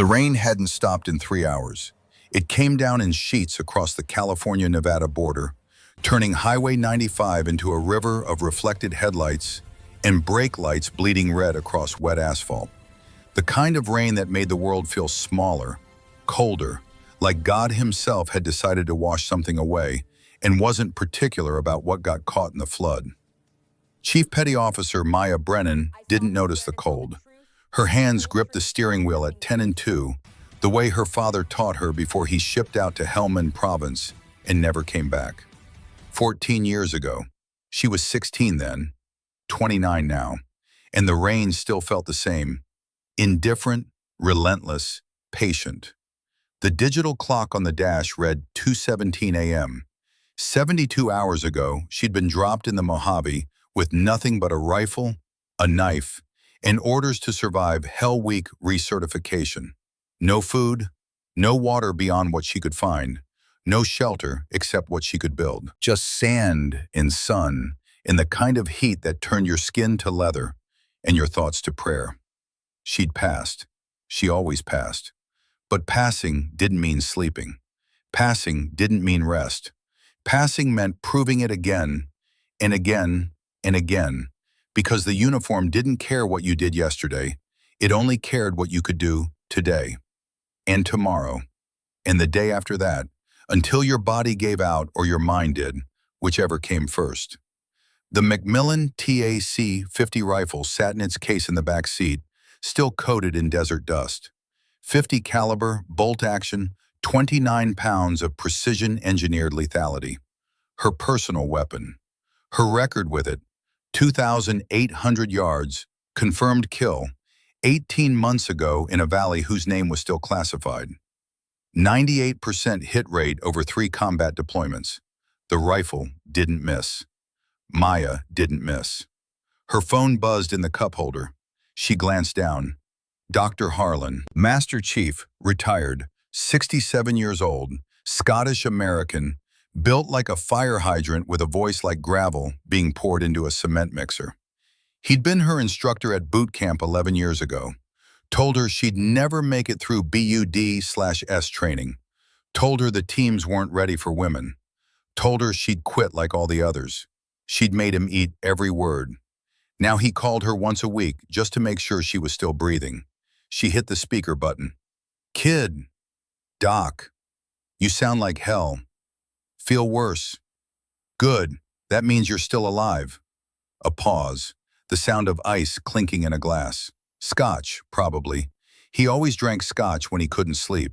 The rain hadn't stopped in 3 hours. It came down in sheets across the California-Nevada border, turning Highway 95 into a river of reflected headlights and brake lights bleeding red across wet asphalt. The kind of rain that made the world feel smaller, colder, like God himself had decided to wash something away and wasn't particular about what got caught in the flood. Chief Petty Officer Maya Brennan didn't notice the cold. Her hands gripped the steering wheel at 10 and 2, the way her father taught her before he shipped out to Helmand Province and never came back. 14 years ago. She was 16 then, 29 now, and the rain still felt the same. Indifferent, relentless, patient. The digital clock on the dash read 2:17 a.m. 72 hours ago, she'd been dropped in the Mojave with nothing but a rifle, a knife, and orders to survive Hell Week recertification. No food, no water beyond what she could find, no shelter except what she could build. Just sand and sun in the kind of heat that turned your skin to leather and your thoughts to prayer. She'd passed. She always passed. But passing didn't mean sleeping. Passing didn't mean rest. Passing meant proving it again and again and again, because the uniform didn't care what you did yesterday. It only cared what you could do today and tomorrow and the day after that, until your body gave out or your mind did, whichever came first. The Macmillan TAC-50 rifle sat in its case in the back seat, still coated in desert dust. 50 caliber, bolt action, 29 pounds of precision-engineered lethality. Her personal weapon. Her record with it, 2,800 yards, confirmed kill, 18 months ago in a valley whose name was still classified. 98% hit rate over 3 combat deployments. The rifle didn't miss. Maya didn't miss. Her phone buzzed in the cup holder. She glanced down. Dr. Harlan, Master Chief, retired, 67 years old, Scottish-American, built like a fire hydrant with a voice like gravel being poured into a cement mixer. He'd been her instructor at boot camp 11 years ago. Told her she'd never make it through BUD/S training. Told her the teams weren't ready for women. Told her she'd quit like all the others. She'd made him eat every word. Now he called her once a week just to make sure she was still breathing. She hit the speaker button. "Kid, Doc, you sound like hell. Feel worse. Good, that means you're still alive." A pause, the sound of ice clinking in a glass. Scotch, probably. He always drank scotch when he couldn't sleep.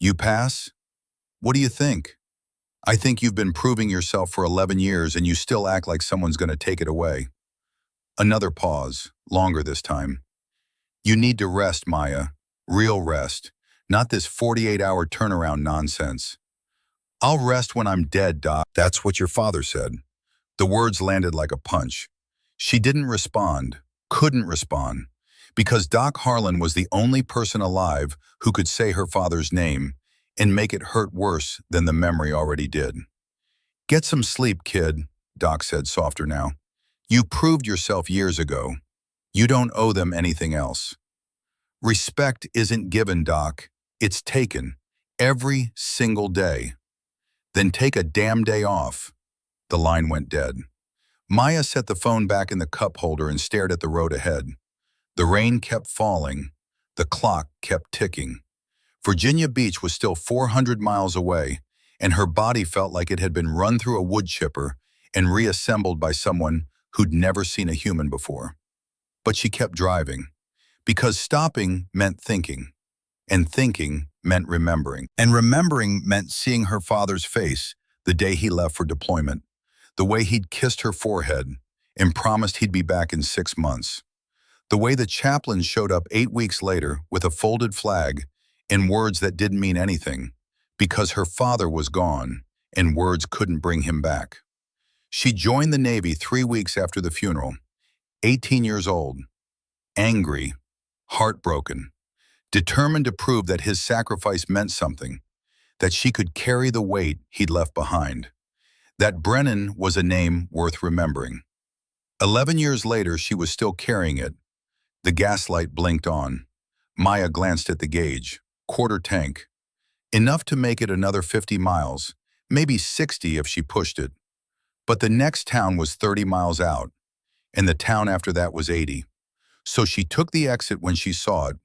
"You pass? What do you think?" "I think you've been proving yourself for 11 years and you still act like someone's going to take it away." Another pause, longer this time. "You need to rest, Maya. Real rest. Not this 48-hour turnaround nonsense." "I'll rest when I'm dead, Doc." "That's what your father said." The words landed like a punch. She didn't respond, couldn't respond, because Doc Harlan was the only person alive who could say her father's name and make it hurt worse than the memory already did. "Get some sleep, kid," Doc said, softer now. "You proved yourself years ago. You don't owe them anything else." "Respect isn't given, Doc. It's taken. Every single day." "Then take a damn day off." The line went dead. Maya set the phone back in the cup holder and stared at the road ahead. The rain kept falling. The clock kept ticking. Virginia Beach was still 400 miles away, and her body felt like it had been run through a wood chipper and reassembled by someone who'd never seen a human before. But she kept driving, because stopping meant thinking, and thinking meant remembering. And remembering meant seeing her father's face the day he left for deployment, the way he'd kissed her forehead and promised he'd be back in 6 months, the way the chaplain showed up 8 weeks later with a folded flag and words that didn't mean anything, because her father was gone and words couldn't bring him back. She joined the Navy 3 weeks after the funeral, 18 years old, angry, heartbroken, determined to prove that his sacrifice meant something, that she could carry the weight he'd left behind, that Brennan was a name worth remembering. 11 years later, she was still carrying it. The gaslight blinked on. Maya glanced at the gauge. Quarter tank. Enough to make it another 50 miles, maybe 60 if she pushed it. But the next town was 30 miles out, and the town after that was 80. So she took the exit when she saw it,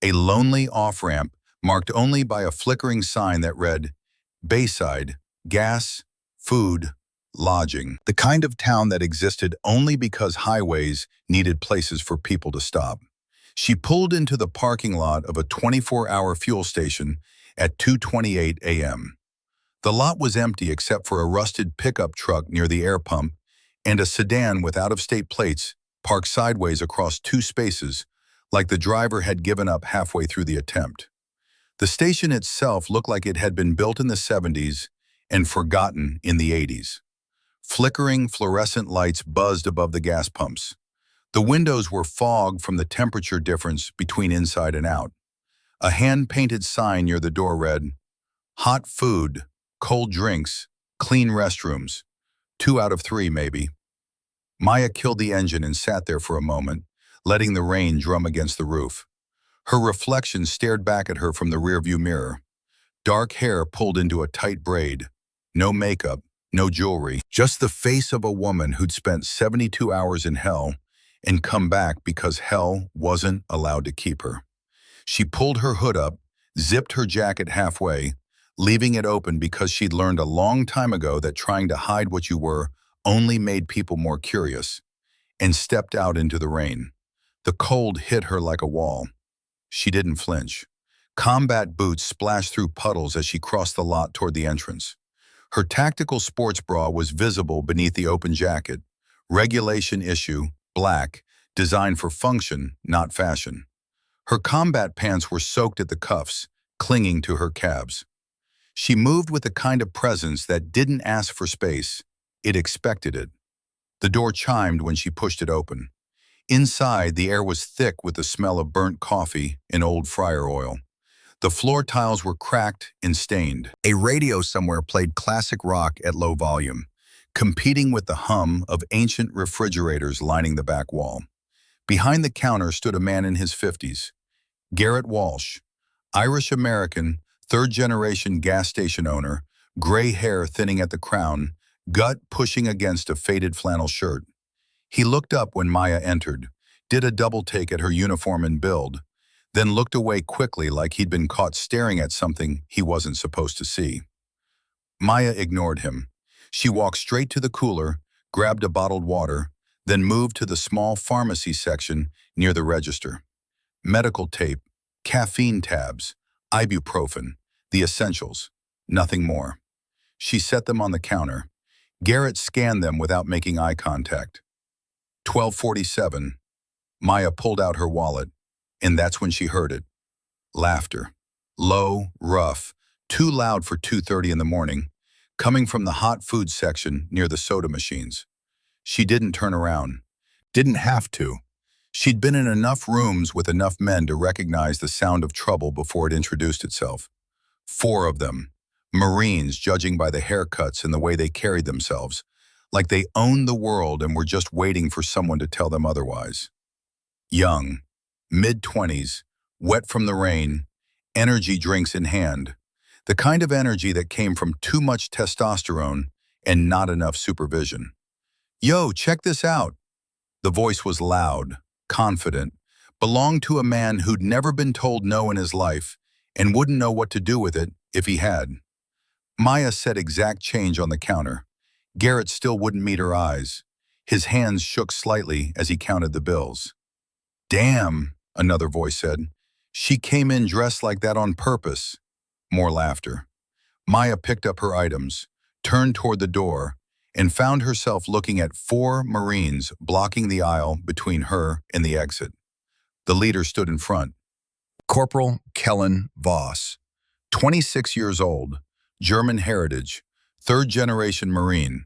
a lonely off-ramp marked only by a flickering sign that read, Bayside, gas, food, lodging. The kind of town that existed only because highways needed places for people to stop. She pulled into the parking lot of a 24-hour fuel station at 2:28 a.m. The lot was empty except for a rusted pickup truck near the air pump and a sedan with out-of-state plates parked sideways across two spaces, like the driver had given up halfway through the attempt. The station itself looked like it had been built in the 70s and forgotten in the 80s. Flickering fluorescent lights buzzed above the gas pumps. The windows were fogged from the temperature difference between inside and out. A hand-painted sign near the door read, Hot food, cold drinks, clean restrooms. 2 out of 3, maybe. Maya killed the engine and sat there for a moment, letting the rain drum against the roof. Her reflection stared back at her from the rearview mirror. Dark hair pulled into a tight braid. No makeup, no jewelry. Just the face of a woman who'd spent 72 hours in hell and come back because hell wasn't allowed to keep her. She pulled her hood up, zipped her jacket halfway, leaving it open because she'd learned a long time ago that trying to hide what you were only made people more curious, and stepped out into the rain. The cold hit her like a wall. She didn't flinch. Combat boots splashed through puddles as she crossed the lot toward the entrance. Her tactical sports bra was visible beneath the open jacket. Regulation issue, black, designed for function, not fashion. Her combat pants were soaked at the cuffs, clinging to her calves. She moved with the kind of presence that didn't ask for space. It expected it. The door chimed when she pushed it open. Inside, the air was thick with the smell of burnt coffee and old fryer oil. The floor tiles were cracked and stained. A radio somewhere played classic rock at low volume, competing with the hum of ancient refrigerators lining the back wall. Behind the counter stood a man in his 50s, Garrett Walsh, Irish-American, third-generation gas station owner, gray hair thinning at the crown, gut pushing against a faded flannel shirt. He looked up when Maya entered, did a double take at her uniform and build, then looked away quickly like he'd been caught staring at something he wasn't supposed to see. Maya ignored him. She walked straight to the cooler, grabbed a bottled water, then moved to the small pharmacy section near the register. Medical tape, caffeine tabs, ibuprofen, the essentials, nothing more. She set them on the counter. Garrett scanned them without making eye contact. 12:47. Maya pulled out her wallet, and that's when she heard it. Laughter. Low, rough, too loud for 2:30 in the morning, coming from the hot food section near the soda machines. She didn't turn around. Didn't have to. She'd been in enough rooms with enough men to recognize the sound of trouble before it introduced itself. 4 of them. Marines, judging by the haircuts and the way they carried themselves, like they owned the world and were just waiting for someone to tell them otherwise. Young, mid-20s, wet from the rain, energy drinks in hand, the kind of energy that came from too much testosterone and not enough supervision. Yo, check this out. The voice was loud, confident, belonged to a man who'd never been told no in his life and wouldn't know what to do with it if he had. Maya set exact change on the counter. Garrett still wouldn't meet her eyes. His hands shook slightly as he counted the bills. Damn, another voice said. She came in dressed like that on purpose. More laughter. Maya picked up her items, turned toward the door, and found herself looking at 4 Marines blocking the aisle between her and the exit. The leader stood in front. Corporal Kellen Voss, 26 years old, German heritage, third-generation Marine,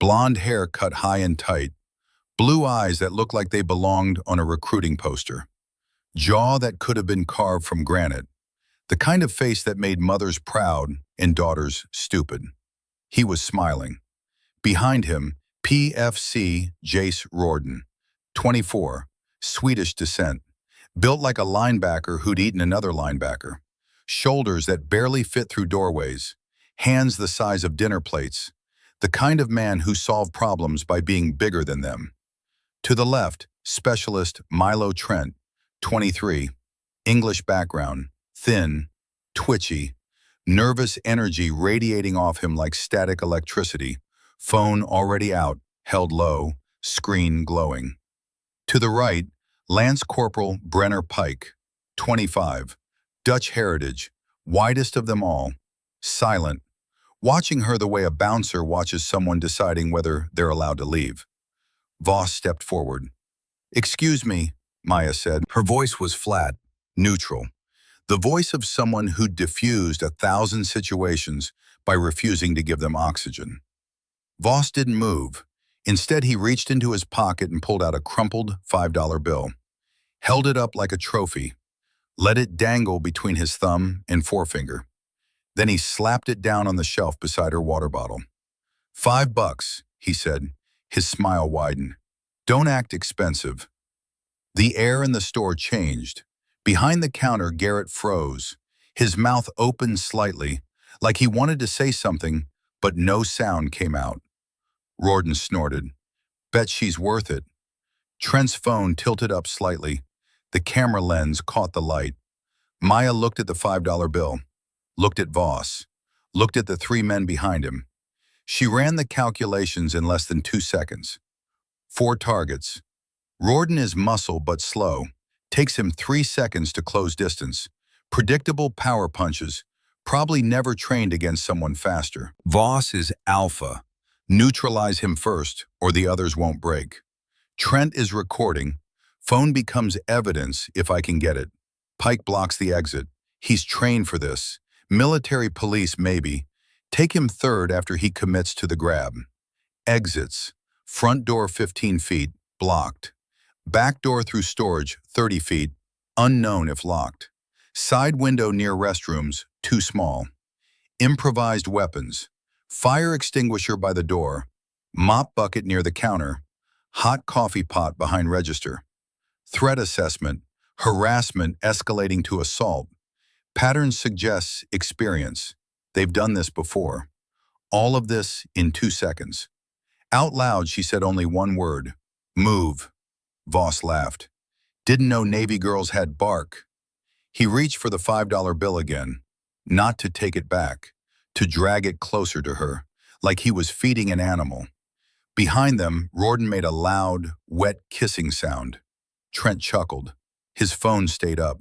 blonde hair cut high and tight, blue eyes that looked like they belonged on a recruiting poster, jaw that could have been carved from granite, the kind of face that made mothers proud and daughters stupid. He was smiling. Behind him, PFC Jace Rorden, 24, Swedish descent, Built like a linebacker who'd eaten another linebacker. Shoulders that barely fit through doorways. Hands the size of dinner plates. The kind of man who solved problems by being bigger than them. To the left, Specialist Milo Trent, 23, English background, thin, twitchy, nervous energy radiating off him like static electricity, phone already out, held low, screen glowing. To the right, Lance Corporal Brenner Pike, 25, Dutch heritage, widest of them all, silent, watching her the way a bouncer watches someone deciding whether they're allowed to leave. Voss stepped forward. "Excuse me," Maya said. Her voice was flat, neutral. The voice of someone who'd diffused 1,000 situations by refusing to give them oxygen. Voss didn't move. Instead, he reached into his pocket and pulled out a crumpled $5 bill, held it up like a trophy, let it dangle between his thumb and forefinger. Then he slapped it down on the shelf beside her water bottle. $5, he said, his smile widened. Don't act expensive. The air in the store changed. Behind the counter, Garrett froze, his mouth opened slightly, like he wanted to say something, but no sound came out. Rorden snorted. Bet she's worth it. Trent's phone tilted up slightly. The camera lens caught the light. Maya looked at the $5 bill, looked at Voss, looked at the three men behind him. She ran the calculations in less than 2 seconds. 4 targets. Rorden is muscle but slow. Takes him 3 seconds to close distance. Predictable power punches. Probably never trained against someone faster. Voss is alpha. Neutralize him first, or the others won't break. Trent is recording. Phone becomes evidence if I can get it. Pike blocks the exit. He's trained for this. Military police, maybe. Take him third after he commits to the grab. Exits. Front door 15 feet, blocked. Back door through storage, 30 feet, unknown if locked. Side window near restrooms, too small. Improvised weapons. Fire extinguisher by the door. Mop bucket near the counter. Hot coffee pot behind register. Threat assessment. Harassment escalating to assault. Pattern suggests experience. They've done this before. All of this in 2 seconds. Out loud, she said only one word. Move. Voss laughed. Didn't know Navy girls had bark. He reached for the $5 bill again. Not to take it back. To drag it closer to her, like he was feeding an animal. Behind them, Rorden made a loud, wet kissing sound. Trent chuckled. His phone stayed up.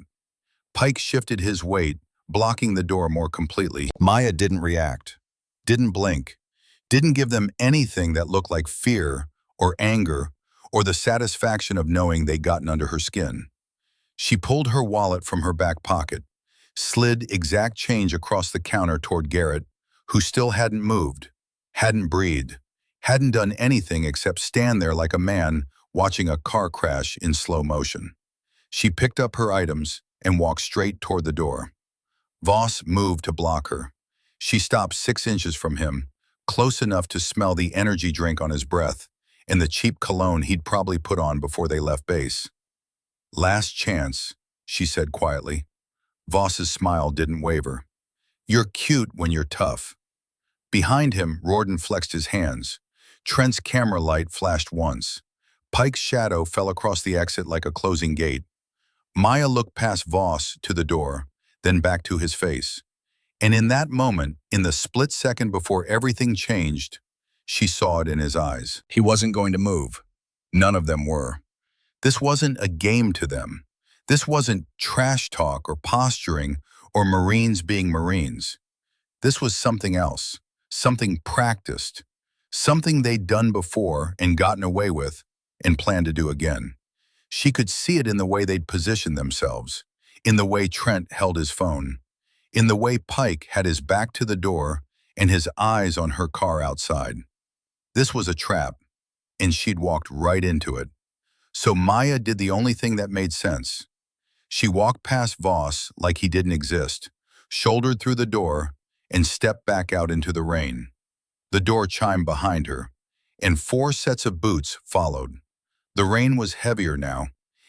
Pike shifted his weight, blocking the door more completely. Maya didn't react, didn't blink, didn't give them anything that looked like fear or anger or the satisfaction of knowing they'd gotten under her skin. She pulled her wallet from her back pocket, slid exact change across the counter toward Garrett, who still hadn't moved, hadn't breathed, hadn't done anything except stand there like a man watching a car crash in slow motion. She picked up her items and walked straight toward the door. Voss moved to block her. She stopped 6 inches from him, close enough to smell the energy drink on his breath and the cheap cologne he'd probably put on before they left base. Last chance, she said quietly. Voss's smile didn't waver. You're cute when you're tough. Behind him, Rorden flexed his hands. Trent's camera light flashed once. Pike's shadow fell across the exit like a closing gate. Maya looked past Voss to the door, then back to his face. And in that moment, in the split second before everything changed, she saw it in his eyes. He wasn't going to move. None of them were. This wasn't a game to them. This wasn't trash talk or posturing or Marines being Marines. This was something else, something practiced, something they'd done before and gotten away with and planned to do again. She could see it in the way they'd positioned themselves, in the way Trent held his phone, in the way Pike had his back to the door and his eyes on her car outside. This was a trap, and she'd walked right into it. So Maya did the only thing that made sense. She walked past Voss like he didn't exist, shouldered through the door, and stepped back out into the rain. The door chimed behind her, and 4 sets of boots followed. The rain was heavier now.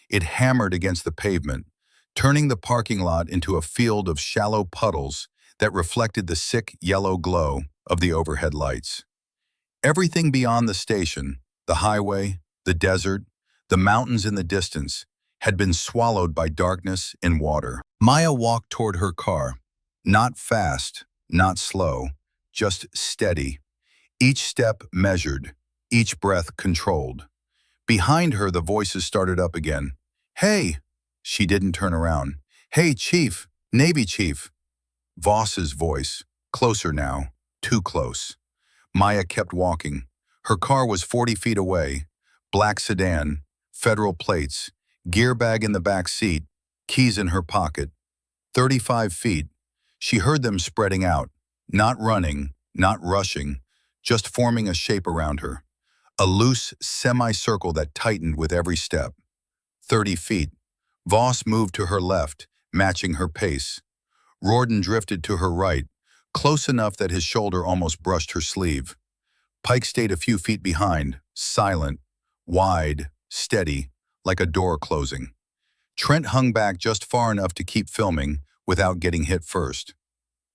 It hammered against the pavement, turning the parking lot into a field of shallow puddles that reflected the sick yellow glow of the overhead lights. Everything beyond the station, the highway, the desert, the mountains in the distance, had been swallowed by darkness and water. Maya walked toward her car, not fast, not slow, just steady, each step measured, each breath controlled. Behind her, the voices started up again. "Hey!" She didn't turn around. "Hey, Chief! Navy Chief!" Voss's voice, closer now, too close. Maya kept walking. Her car was 40 feet away, black sedan, federal plates, gear bag in the back seat, keys in her pocket. 35 feet. She heard them spreading out, not running, not rushing, just forming a shape around her. A loose semicircle that tightened with every step. 30 feet. Voss moved to her left, matching her pace. Rorden drifted to her right, close enough that his shoulder almost brushed her sleeve. Pike stayed a few feet behind, silent, wide, steady, like a door closing. Trent hung back just far enough to keep filming without getting hit first.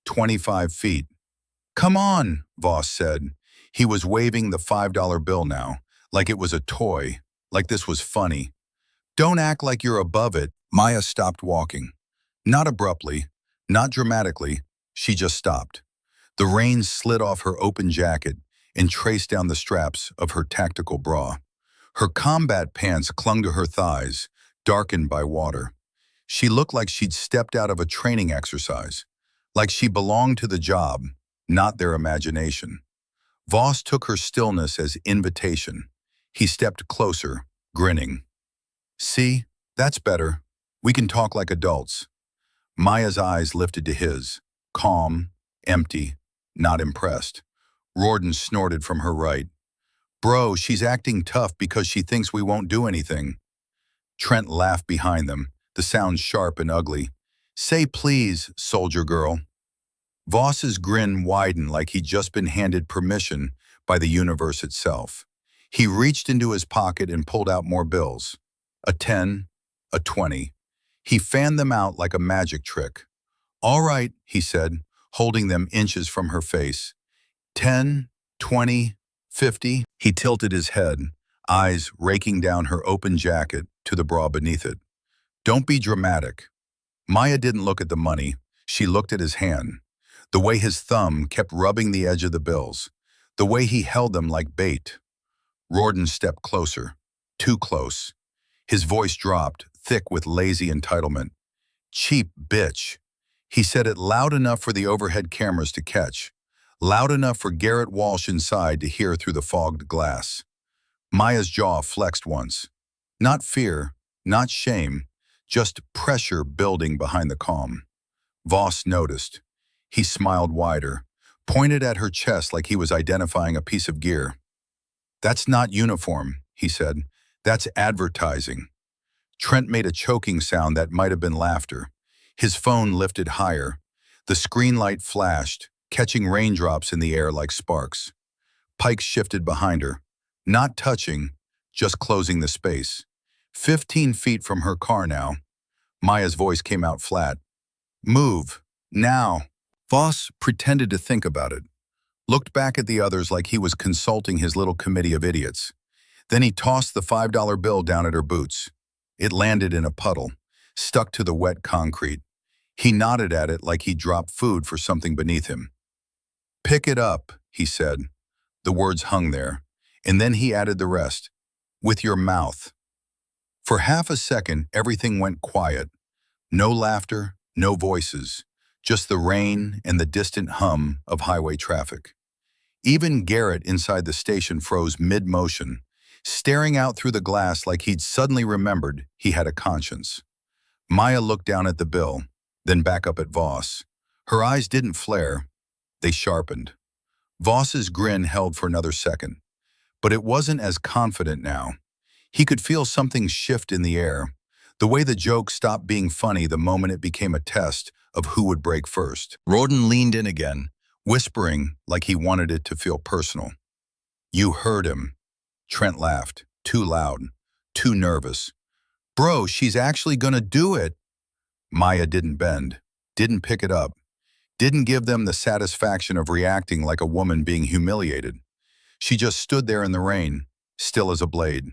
25 feet. "Come on," Voss said. He was waving the $5 bill now, like it was a toy, like this was funny. "Don't act like you're above it." Maya stopped walking. Not abruptly, not dramatically, she just stopped. The reins slid off her open jacket and traced down the straps of her tactical bra. Her combat pants clung to her thighs, darkened by water. She looked like she'd stepped out of a training exercise, like she belonged to the job, not their imagination. Voss took her stillness as invitation. He stepped closer, grinning. "See, that's better. We can talk like adults." Maya's eyes lifted to his, calm, empty, not impressed. Rorden snorted from her right. "Bro, she's acting tough because she thinks we won't do anything." Trent laughed behind them, the sound sharp and ugly. "Say please, soldier girl." Voss's grin widened like he'd just been handed permission by the universe itself. He reached into his pocket and pulled out more bills. A 10, a 20. He fanned them out like a magic trick. "All right," he said, holding them inches from her face. 10, 20, 50. He tilted his head, eyes raking down her open jacket to the bra beneath it. "Don't be dramatic." Maya didn't look at the money. She looked at his hand. The way his thumb kept rubbing the edge of the bills. The way he held them like bait. Rorden stepped closer. Too close. His voice dropped, thick with lazy entitlement. "Cheap bitch." He said it loud enough for the overhead cameras to catch. Loud enough for Garrett Walsh inside to hear through the fogged glass. Maya's jaw flexed once. Not fear, not shame, just pressure building behind the calm. Voss noticed. He smiled wider, pointed at her chest like he was identifying a piece of gear. "That's not uniform," he said. "That's advertising." Trent made a choking sound that might have been laughter. His phone lifted higher. The screen light flashed, catching raindrops in the air like sparks. Pike shifted behind her, not touching, just closing the space. 15 feet from her car now. Maya's voice came out flat. "Move, now." Voss pretended to think about it, looked back at the others like he was consulting his little committee of idiots. Then he tossed the $5 bill down at her boots. It landed in a puddle, stuck to the wet concrete. He nodded at it like he dropped food for something beneath him. "Pick it up," he said. The words hung there, and then he added the rest. "With your mouth." For half a second, everything went quiet. No laughter, no voices, just the rain and the distant hum of highway traffic. Even Garrett inside the station froze mid-motion, staring out through the glass like he'd suddenly remembered he had a conscience. Maya looked down at the bill, then back up at Voss. Her eyes didn't flare, they sharpened. Voss's grin held for another second, but it wasn't as confident now. He could feel something shift in the air, the way the joke stopped being funny the moment it became a test of who would break first. Rorden leaned in again, whispering like he wanted it to feel personal. "You heard him." Trent laughed, too loud, too nervous. Bro, she's actually gonna do it. Maya didn't bend, didn't pick it up, didn't give them the satisfaction of reacting like a woman being humiliated. She just stood there in the rain, still as a blade.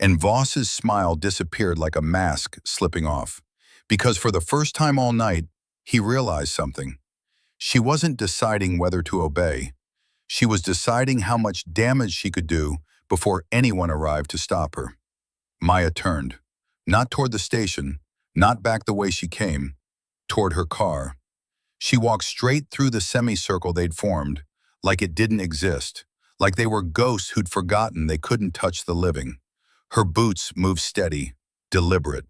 And Voss's smile disappeared like a mask slipping off. Because for the first time all night, he realized something. She wasn't deciding whether to obey. She was deciding how much damage she could do before anyone arrived to stop her. Maya turned, not toward the station, not back the way she came, toward her car. She walked straight through the semicircle they'd formed, like it didn't exist, like they were ghosts who'd forgotten they couldn't touch the living. Her boots moved steady, deliberate.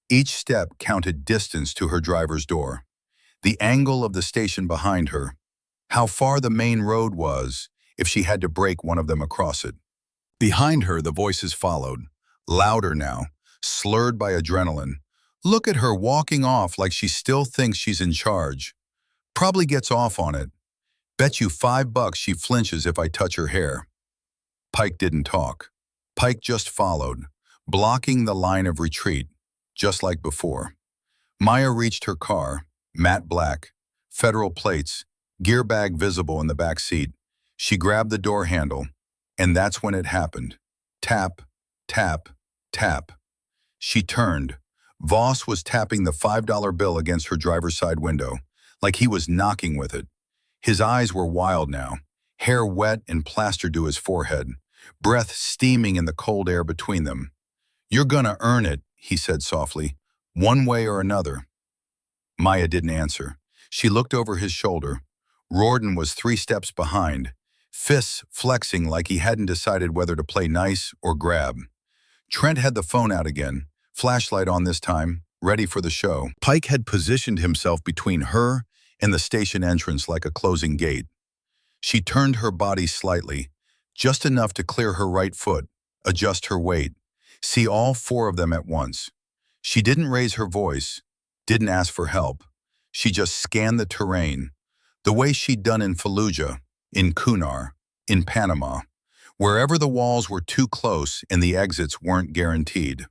Each step counted distance to her driver's door. The angle of the station behind her, how far the main road was if she had to break one of them across it. Behind her, the voices followed, louder now, slurred by adrenaline. Look at her walking off like she still thinks she's in charge. Probably gets off on it. Bet you $5 she flinches if I touch her hair. Pike didn't talk. Pike just followed, blocking the line of retreat, just like before. Maya reached her car, matte black, federal plates, gear bag visible in the back seat. She grabbed the door handle, and that's when it happened. Tap, tap, tap. She turned. Voss was tapping the $5 bill against her driver's side window, like he was knocking with it. His eyes were wild now, hair wet and plastered to his forehead, breath steaming in the cold air between them. You're gonna earn it, he said softly, one way or another. Maya didn't answer. She looked over his shoulder. Rorden was 3 steps behind, fists flexing like he hadn't decided whether to play nice or grab. Trent had the phone out again, flashlight on this time, ready for the show. Pike had positioned himself between her and the station entrance like a closing gate. She turned her body slightly, just enough to clear her right foot, adjust her weight, see all 4 of them at once. She didn't raise her voice, didn't ask for help. She just scanned the terrain, the way she'd done in Fallujah, in Kunar, in Panama, wherever the walls were too close and the exits weren't guaranteed.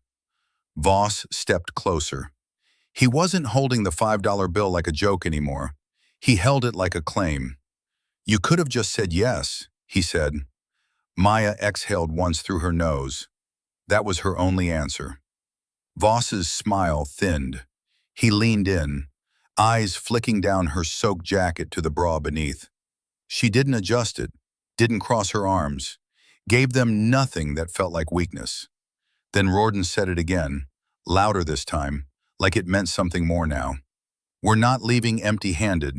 Voss stepped closer. He wasn't holding the $5 bill like a joke anymore. He held it like a claim. You could have just said yes, he said. Maya exhaled once through her nose. That was her only answer. Voss's smile thinned. He leaned in, eyes flicking down her soaked jacket to the bra beneath. She didn't adjust it, didn't cross her arms, gave them nothing that felt like weakness. Then Rorden said it again, louder this time, like it meant something more now. We're not leaving empty-handed.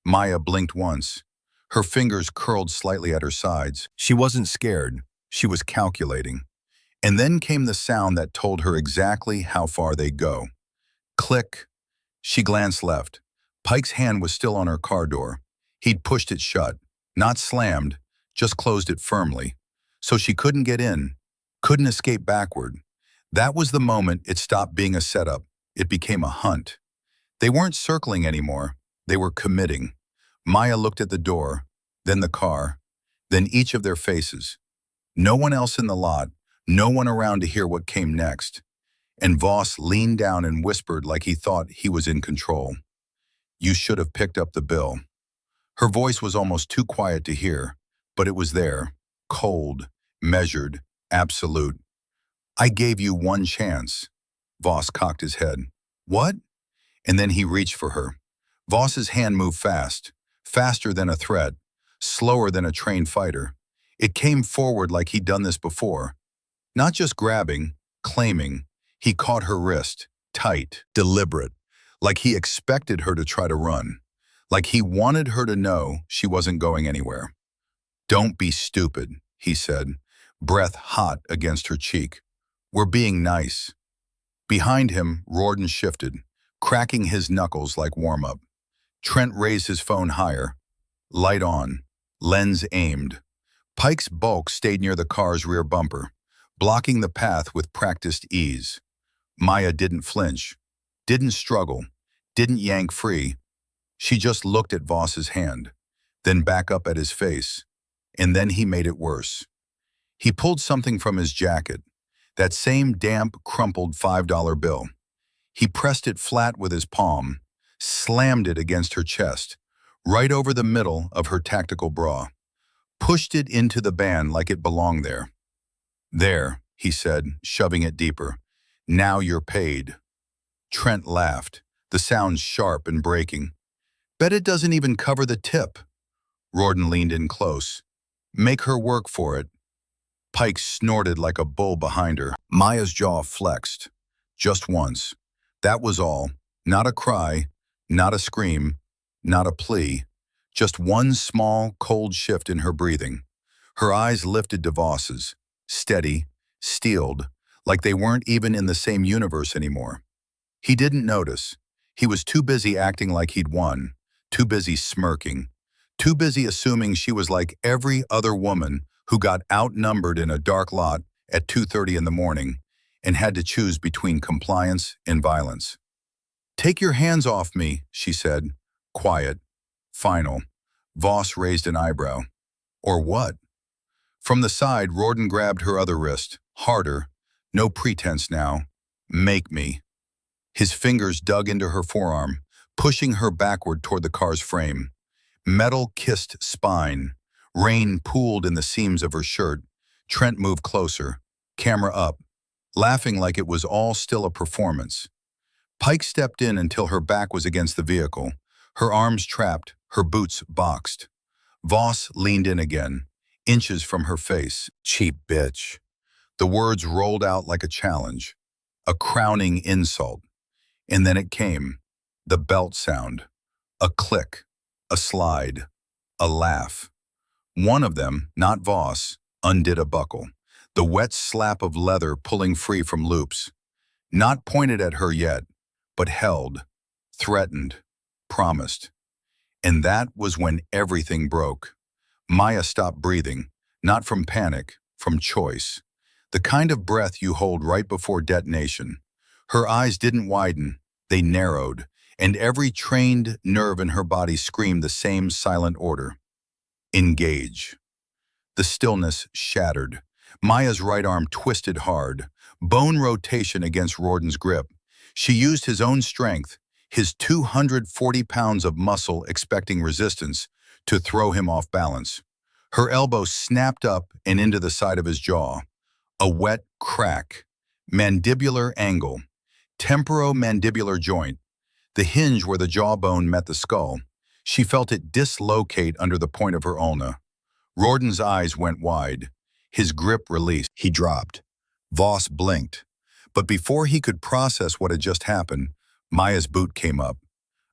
Maya blinked once. Her fingers curled slightly at her sides. She wasn't scared. She was calculating. And then came the sound that told her exactly how far they'd go. Click. She glanced left. Pike's hand was still on her car door. He'd pushed it shut. Not slammed, just closed it firmly. So she couldn't get in, couldn't escape backward. That was the moment it stopped being a setup. It became a hunt. They weren't circling anymore. They were committing. Maya looked at the door, then the car, then each of their faces. No one else in the lot, no one around to hear what came next. And Voss leaned down and whispered like he thought he was in control. You should have picked up the bill. Her voice was almost too quiet to hear, but it was there, cold, measured, absolute. I gave you one chance. Voss cocked his head. What? And then he reached for her. Voss's hand moved fast, faster than a threat, slower than a trained fighter. It came forward like he'd done this before. Not just grabbing, claiming. He caught her wrist, tight, deliberate, like he expected her to try to run, like he wanted her to know she wasn't going anywhere. Don't be stupid, he said, breath hot against her cheek. We're being nice. Behind him, Rorden shifted, cracking his knuckles like warm-up. Trent raised his phone higher. Light on, lens aimed. Pike's bulk stayed near the car's rear bumper, blocking the path with practiced ease. Maya didn't flinch, didn't struggle, didn't yank free. She just looked at Voss's hand, then back up at his face, and then he made it worse. He pulled something from his jacket, That same damp, crumpled $5 bill. He pressed it flat with his palm, slammed it against her chest, right over the middle of her tactical bra, pushed it into the band like it belonged there. "There," he said, shoving it deeper. "Now you're paid." Trent laughed, the sound sharp and breaking. "Bet it doesn't even cover the tip." Rawdon leaned in close. "Make her work for it." Pike snorted like a bull behind her. Maya's jaw flexed. Just once. That was all. Not a cry, not a scream, not a plea. Just one small, cold shift in her breathing. Her eyes lifted to Voss's, steady, steeled, like they weren't even in the same universe anymore. He didn't notice. He was too busy acting like he'd won, too busy smirking, too busy assuming she was like every other woman who got outnumbered in a dark lot at 2:30 in the morning and had to choose between compliance and violence. "Take your hands off me," she said. Quiet. Final. Voss raised an eyebrow. "Or what?" From the side, Rawdon grabbed her other wrist, harder. No pretense now. "Make me." His fingers dug into her forearm, pushing her backward toward the car's frame. Metal kissed spine. Rain pooled in the seams of her shirt. Trent moved closer, camera up, laughing like it was all still a performance. Pike stepped in until her back was against the vehicle, her arms trapped, her boots boxed. Voss leaned in again, inches from her face. "Cheap bitch." The words rolled out like a challenge, a crowning insult. And then it came, the belt sound. A click, a slide, a laugh. One of them, not Voss, undid a buckle, the wet slap of leather pulling free from loops. Not pointed at her yet, but held, threatened, promised. And that was when everything broke. Maya stopped breathing, not from panic, from choice. The kind of breath you hold right before detonation. Her eyes didn't widen, they narrowed, and every trained nerve in her body screamed the same silent order. Engage. The stillness shattered. Maya's right arm twisted hard, bone rotation against Rawdon's grip. She used his own strength, his 240 pounds of muscle expecting resistance, to throw him off balance. Her elbow snapped up and into the side of his jaw. A wet crack. Mandibular angle. Temporomandibular joint. The hinge where the jawbone met the skull. She felt it dislocate under the point of her ulna. Rawdon's eyes went wide. His grip released. He dropped. Voss blinked. But before he could process what had just happened, Maya's boot came up.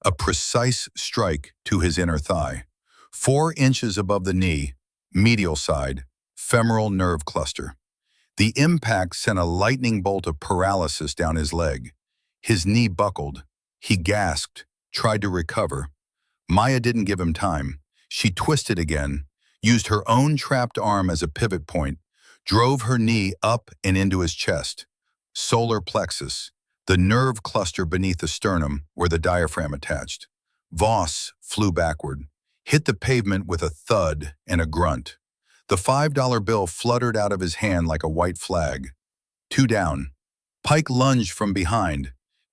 A precise strike to his inner thigh. 4 inches above the knee, medial side, femoral nerve cluster. The impact sent a lightning bolt of paralysis down his leg. His knee buckled. He gasped, tried to recover. Maya didn't give him time. She twisted again, used her own trapped arm as a pivot point, drove her knee up and into his chest. Solar plexus, the nerve cluster beneath the sternum where the diaphragm attached. Voss flew backward, hit the pavement with a thud and a grunt. The $5 bill fluttered out of his hand like a white flag. 2 down. Pike lunged from behind.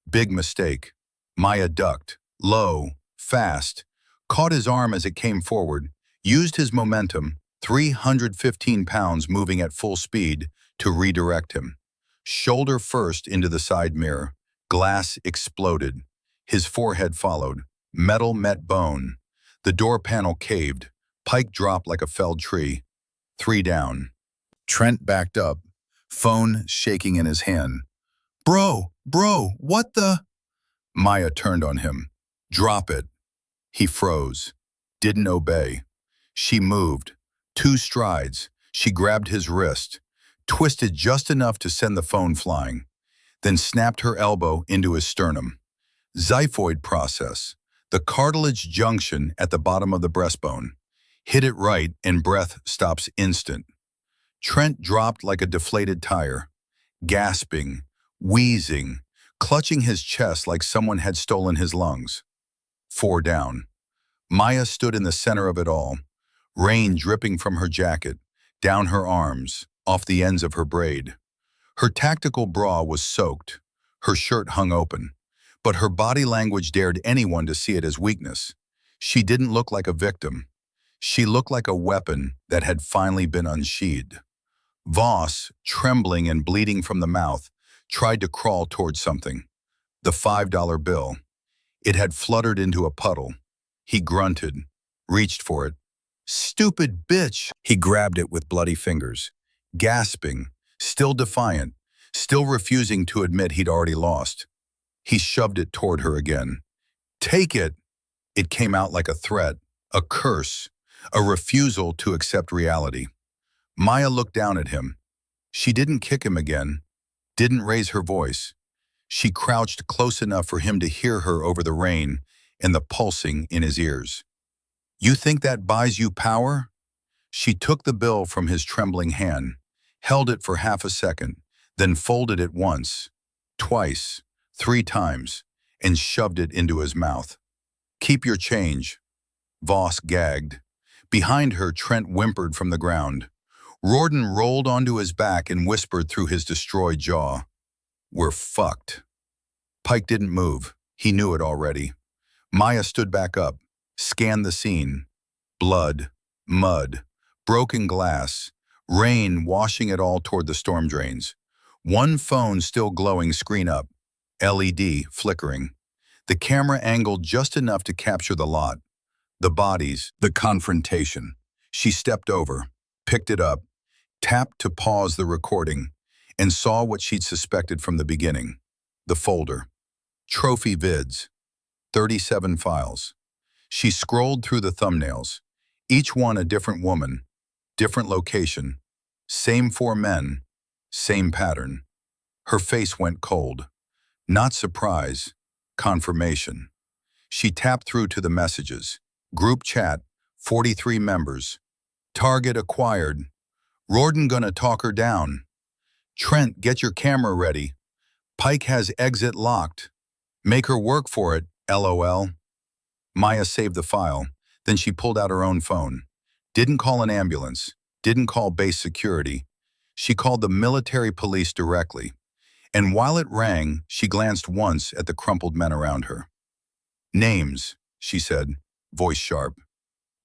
Big mistake. Maya ducked, low, fast, caught his arm as it came forward, used his momentum, 315 pounds moving at full speed, to redirect him. Shoulder first into the side mirror. Glass exploded. His forehead followed. Metal met bone. The door panel caved. Pike dropped like a felled tree. 3 down. Trent backed up, phone shaking in his hand. Bro, what the? Maya turned on him. Drop it. He froze. Didn't obey. She moved. 2 strides. She grabbed his wrist, twisted just enough to send the phone flying, then snapped her elbow into his sternum. Xiphoid process, the cartilage junction at the bottom of the breastbone. Hit it right and breath stops instant. Trent dropped like a deflated tire, gasping, wheezing, clutching his chest like someone had stolen his lungs. 4 down. Maya stood in the center of it all, rain dripping from her jacket, down her arms, off the ends of her braid. Her tactical bra was soaked, her shirt hung open, but her body language dared anyone to see it as weakness. She didn't look like a victim. She looked like a weapon that had finally been unsheathed. Voss, trembling and bleeding from the mouth, tried to crawl towards something. The $5 bill. It had fluttered into a puddle. He grunted, reached for it. "Stupid bitch!" He grabbed it with bloody fingers, gasping, still defiant, still refusing to admit he'd already lost. He shoved it toward her again. "Take it!" It came out like a threat, a curse, a refusal to accept reality. Maya looked down at him. She didn't kick him again, didn't raise her voice. She crouched close enough for him to hear her over the rain and the pulsing in his ears. "You think that buys you power?" She took the bill from his trembling hand, held it for half a second, then folded it once, twice, 3 times, and shoved it into his mouth. "Keep your change." Voss gagged. Behind her, Trent whimpered from the ground. Rawdon rolled onto his back and whispered through his destroyed jaw, "We're fucked." Pike didn't move. He knew it already. Maya stood back up, scanned the scene. Blood, mud, broken glass, rain washing it all toward the storm drains. One phone still glowing screen up, LED flickering. The camera angled just enough to capture the lot. The bodies, the confrontation. She stepped over, picked it up, tapped to pause the recording, and saw what she'd suspected from the beginning. The folder. Trophy vids. 37 files. She scrolled through the thumbnails, each one a different woman, different location, same 4 men, same pattern. Her face went cold. Not surprise, confirmation. She tapped through to the messages. Group chat, 43 members. Target acquired. Rawdon gonna talk her down. Trent, get your camera ready. Pike has exit locked. Make her work for it, LOL. Maya saved the file. Then she pulled out her own phone. Didn't call an ambulance. Didn't call base security. She called the military police directly. And while it rang, she glanced once at the crumpled men around her. "Names," she said, voice sharp.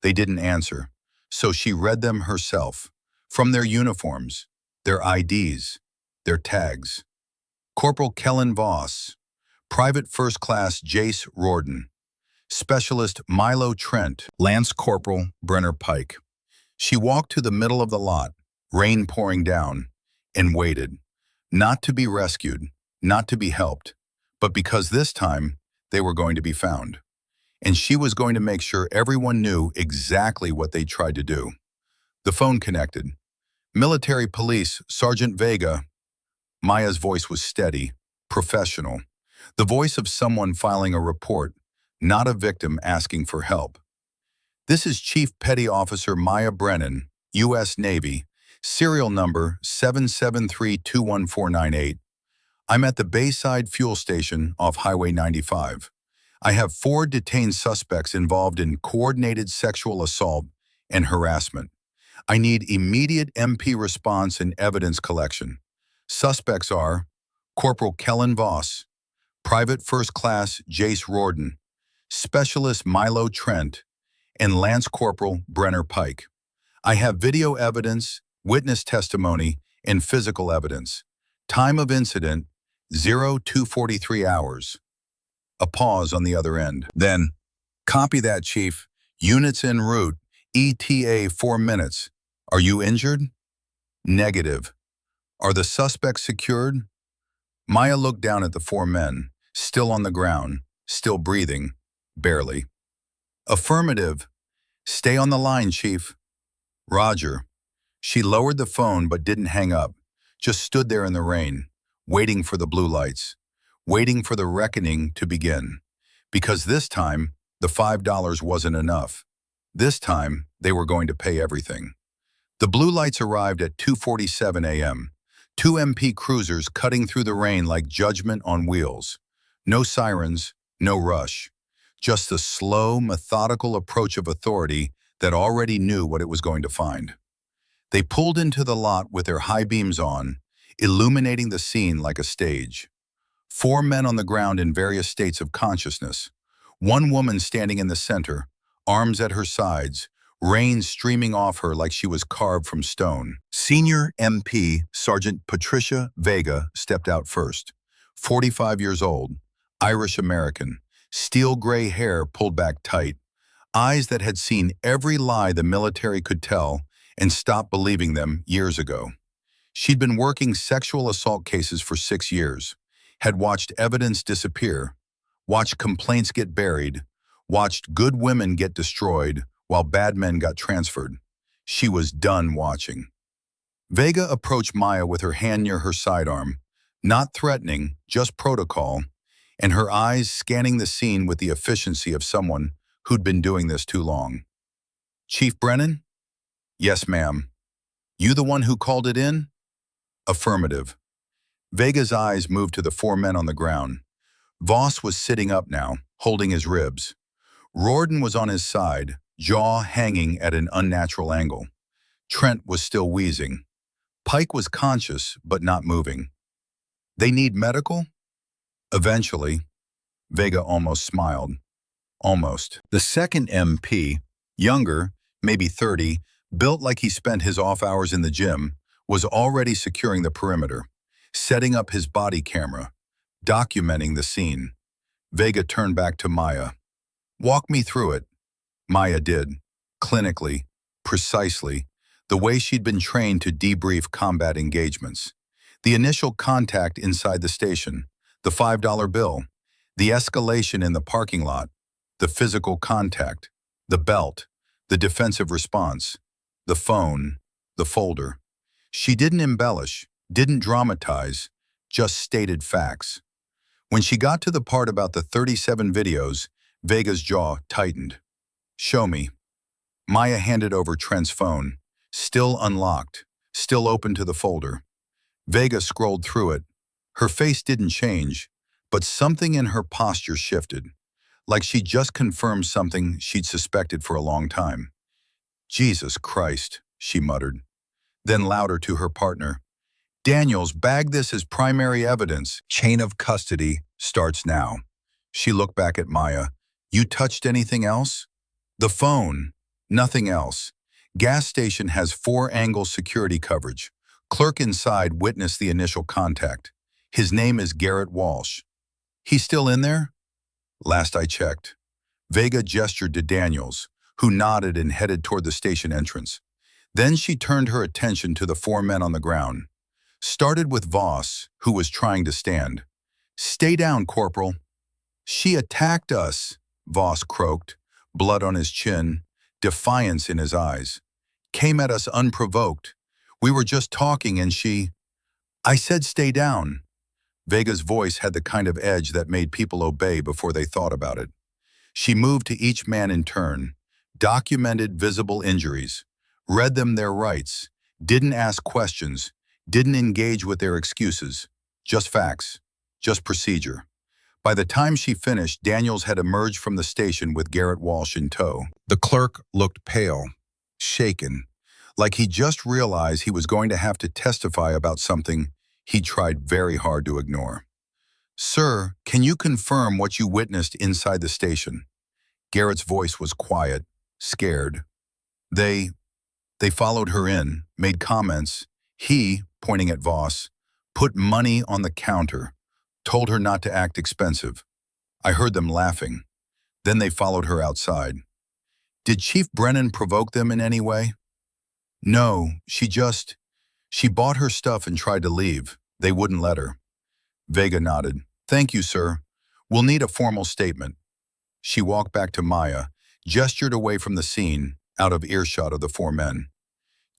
They didn't answer, so she read them herself, from their uniforms, their IDs, their tags. Corporal Kellen Voss, Private First Class Jace Rawdon, Specialist Milo Trent, Lance Corporal Brenner Pike. She walked to the middle of the lot, rain pouring down, and waited. Not to be rescued, not to be helped, but because this time they were going to be found. And she was going to make sure everyone knew exactly what they tried to do. The phone connected. "Military Police, Sergeant Vega." Maya's voice was steady, professional. The voice of someone filing a report, not a victim asking for help. "This is Chief Petty Officer Maya Brennan, U.S. Navy, serial number 773-21498. I'm at the Bayside Fuel Station off Highway 95. I have 4 detained suspects involved in coordinated sexual assault and harassment. I need immediate MP response and evidence collection. Suspects are Corporal Kellen Voss, Private First Class Jace Rawdon, Specialist Milo Trent, and Lance Corporal Brenner Pike. I have video evidence, witness testimony, and physical evidence. Time of incident, 0243 hours. A pause on the other end. Then, "Copy that, Chief. Units en route. ETA 4 minutes. Are you injured?" "Negative." "Are the suspects secured?" Maya looked down at the 4 men, still on the ground, still breathing, barely. "Affirmative. Stay on the line, Chief." "Roger." She lowered the phone but didn't hang up, just stood there in the rain, waiting for the blue lights, waiting for the reckoning to begin. Because this time, the $5 wasn't enough. This time, they were going to pay everything. The blue lights arrived at 2:47 a.m., 2 MP cruisers cutting through the rain like judgment on wheels. No sirens, no rush. Just the slow, methodical approach of authority that already knew what it was going to find. They pulled into the lot with their high beams on, illuminating the scene like a stage. Four men on the ground in various states of consciousness. One woman standing in the center, arms at her sides, rain streaming off her like she was carved from stone. Senior MP Sergeant Patricia Vega stepped out first. 45 years old, Irish-American, steel gray hair pulled back tight, eyes that had seen every lie the military could tell and stopped believing them years ago. She'd been working sexual assault cases for 6 years, had watched evidence disappear, watched complaints get buried, watched good women get destroyed while bad men got transferred. She was done watching. Vega approached Maya with her hand near her sidearm, not threatening, just protocol, and her eyes scanning the scene with the efficiency of someone who'd been doing this too long. "Chief Brennan?" "Yes, ma'am." "You the one who called it in?" "Affirmative." Vega's eyes moved to the four men on the ground. Voss was sitting up now, holding his ribs. Riordan was on his side, jaw hanging at an unnatural angle. Trent was still wheezing. Pike was conscious, but not moving. "They need medical?" "Eventually." Vega almost smiled. Almost. The second MP, younger, maybe 30, built like he spent his off hours in the gym, was already securing the perimeter, setting up his body camera, documenting the scene. Vega turned back to Maya. "Walk me through it." Maya did, clinically, precisely, the way she'd been trained to debrief combat engagements. The initial contact inside the station, the $5 bill, the escalation in the parking lot, the physical contact, the belt, the defensive response, the phone, the folder. She didn't embellish, didn't dramatize, just stated facts. When she got to the part about the 37 videos, Vega's jaw tightened. "Show me." Maya handed over Trent's phone, still unlocked, still open to the folder. Vega scrolled through it. Her face didn't change, but something in her posture shifted, like she just confirmed something she'd suspected for a long time. "Jesus Christ," she muttered. Then louder to her partner, "Daniels bagged this as primary evidence. Chain of custody starts now." She looked back at Maya. "You touched anything else?" "The phone. Nothing else. Gas station has 4-angle security coverage. Clerk inside witnessed the initial contact. His name is Garrett Walsh." "He's still in there?" "Last I checked." Vega gestured to Daniels, who nodded and headed toward the station entrance. Then she turned her attention to the four men on the ground. Started with Voss, who was trying to stand. "Stay down, Corporal." "She attacked us," Voss croaked, blood on his chin, defiance in his eyes. "Came at us unprovoked. We were just talking and she—" "I said stay down." Vega's voice had the kind of edge that made people obey before they thought about it. She moved to each man in turn, documented visible injuries, read them their rights, didn't ask questions, didn't engage with their excuses, just facts, just procedure. By the time she finished, Daniels had emerged from the station with Garrett Walsh in tow. The clerk looked pale, shaken, like he just realized he was going to have to testify about something he tried very hard to ignore. "Sir, can you confirm what you witnessed inside the station?" Garrett's voice was quiet, scared. They followed her in, made comments. He, pointing at Voss, put money on the counter, told her not to act expensive. I heard them laughing. Then they followed her outside. "Did Chief Brennan provoke them in any way?" "No, she bought her stuff and tried to leave. They wouldn't let her." Vega nodded. "Thank you, sir. We'll need a formal statement." She walked back to Maya, gestured away from the scene, out of earshot of the four men.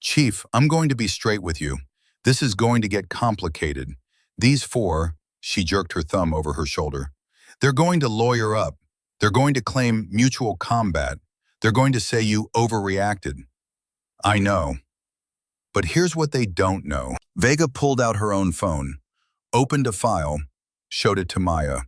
"Chief, I'm going to be straight with you. This is going to get complicated. These four," she jerked her thumb over her shoulder, "they're going to lawyer up. They're going to claim mutual combat. They're going to say you overreacted." "I know. But here's what they don't know." Vega pulled out her own phone, opened a file, showed it to Maya.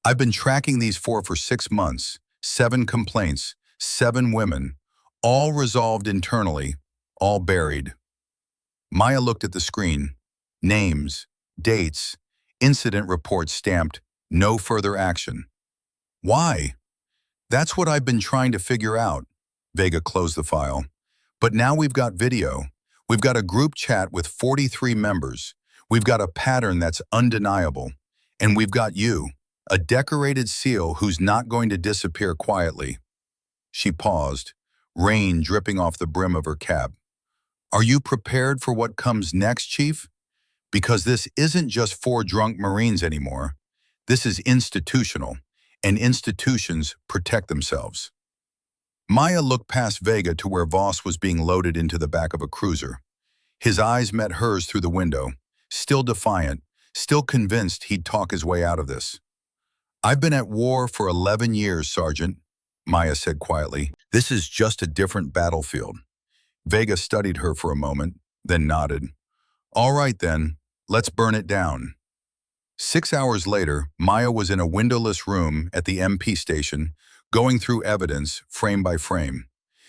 "I've been tracking these four for 6 months, 7 complaints, 7 women, all resolved internally, all buried." Maya looked at the screen. Names, dates, incident reports stamped, no further action. Why? That's what I've been trying to figure out. Vega closed the file. But now we've got video. We've got a group chat with 43 members. We've got a pattern that's undeniable. And we've got you, a decorated SEAL who's not going to disappear quietly. She paused, rain dripping off the brim of her cap. Are you prepared for what comes next, Chief? Because this isn't just four drunk Marines anymore. This is institutional, and institutions protect themselves. Maya looked past Vega to where Voss was being loaded into the back of a cruiser. His eyes met hers through the window, still defiant, still convinced he'd talk his way out of this. I've been at war for 11 years, Sergeant, Maya said quietly. This is just a different battlefield. Vega studied her for a moment, then nodded. All right then, let's burn it down. 6 hours later, Maya was in a windowless room at the MP station, going through evidence frame by frame.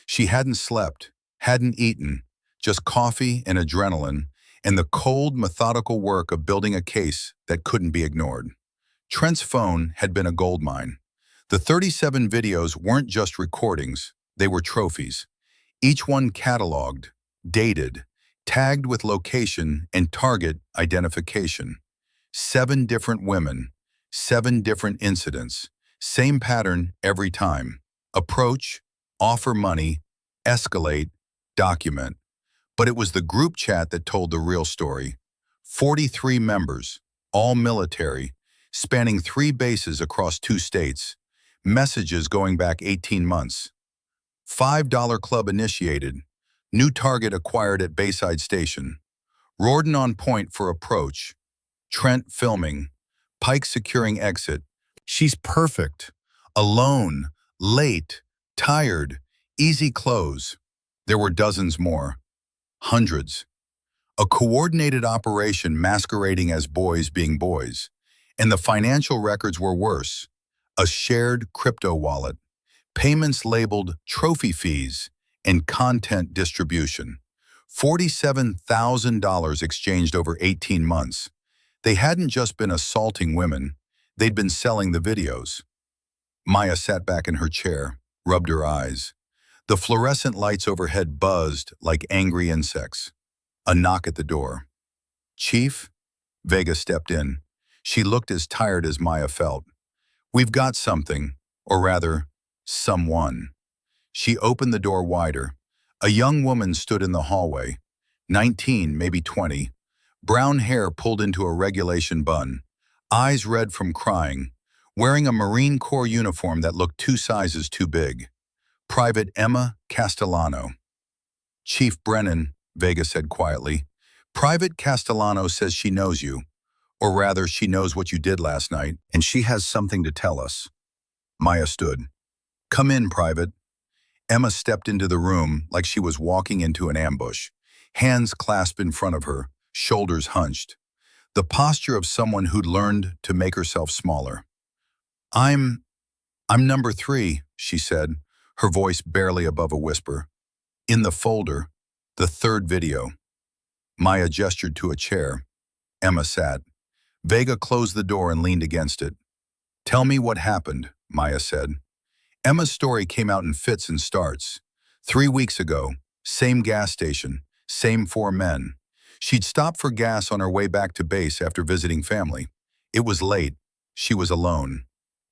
She hadn't slept, hadn't eaten, just coffee and adrenaline, and the cold, methodical work of building a case that couldn't be ignored. Trent's phone had been a goldmine. The 37 videos weren't just recordings, they were trophies. Each one cataloged, dated, tagged with location and target identification. 7 different women, 7 different incidents, same pattern every time. Approach, offer money, escalate, document. But it was the group chat that told the real story. 43 members, all military, spanning 3 bases across 2 states, messages going back 18 months. $5 club initiated, new target acquired at Bayside Station. Rorden on point for approach, Trent filming, Pike securing exit. She's perfect. Alone, late, tired, easy close. There were dozens more. Hundreds. A coordinated operation masquerading as boys being boys. And the financial records were worse. A shared crypto wallet. Payments labeled trophy fees and content distribution. $47,000 exchanged over 18 months. They hadn't just been assaulting women, they'd been selling the videos. Maya sat back in her chair, rubbed her eyes. The fluorescent lights overhead buzzed like angry insects. A knock at the door. Chief? Vega stepped in. She looked as tired as Maya felt. We've got something, or rather, someone. She opened the door wider. A young woman stood in the hallway, 19, maybe 20, brown hair pulled into a regulation bun, eyes red from crying, wearing a Marine Corps uniform that looked 2 sizes too big. Private Emma Castellano. Chief Brennan, Vega said quietly. Private Castellano says she knows you, or rather she knows what you did last night, and she has something to tell us. Maya stood. Come in, Private. Emma stepped into the room like she was walking into an ambush, hands clasped in front of her, shoulders hunched. The posture of someone who'd learned to make herself smaller. I'm number 3, she said, her voice barely above a whisper. In the folder, the 3rd video. Maya gestured to a chair. Emma sat. Vega closed the door and leaned against it. Tell me what happened, Maya said. Emma's story came out in fits and starts. 3 weeks ago, same gas station, same 4 men. She'd stopped for gas on her way back to base after visiting family. It was late. She was alone.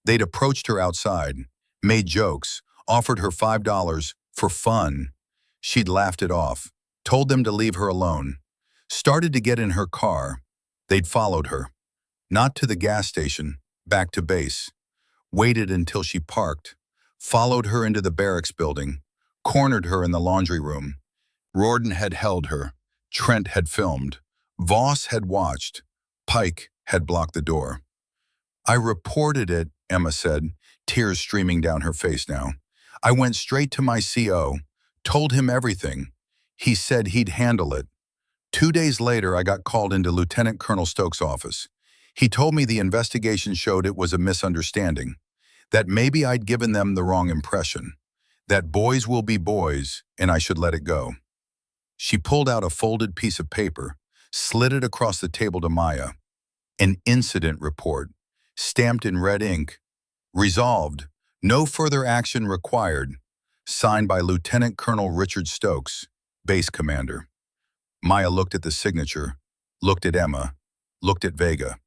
They'd approached her outside, made jokes, offered her $5 for fun. She'd laughed it off, told them to leave her alone. Started to get in her car. They'd followed her. Not to the gas station, back to base. Waited until she parked. Followed her into the barracks building. Cornered her in the laundry room. Rorden had held her. Trent had filmed. Voss had watched. Pike had blocked the door. I reported it, Emma said, tears streaming down her face now. I went straight to my CO, told him everything. He said he'd handle it. 2 days later, I got called into Lieutenant Colonel Stokes' office. He told me the investigation showed it was a misunderstanding, that maybe I'd given them the wrong impression, that boys will be boys and I should let it go. She pulled out a folded piece of paper, slid it across the table to Maya. An incident report, stamped in red ink. Resolved, no further action required. Signed by Lieutenant Colonel Richard Stokes, base commander. Maya looked at the signature, looked at Emma, looked at Vega.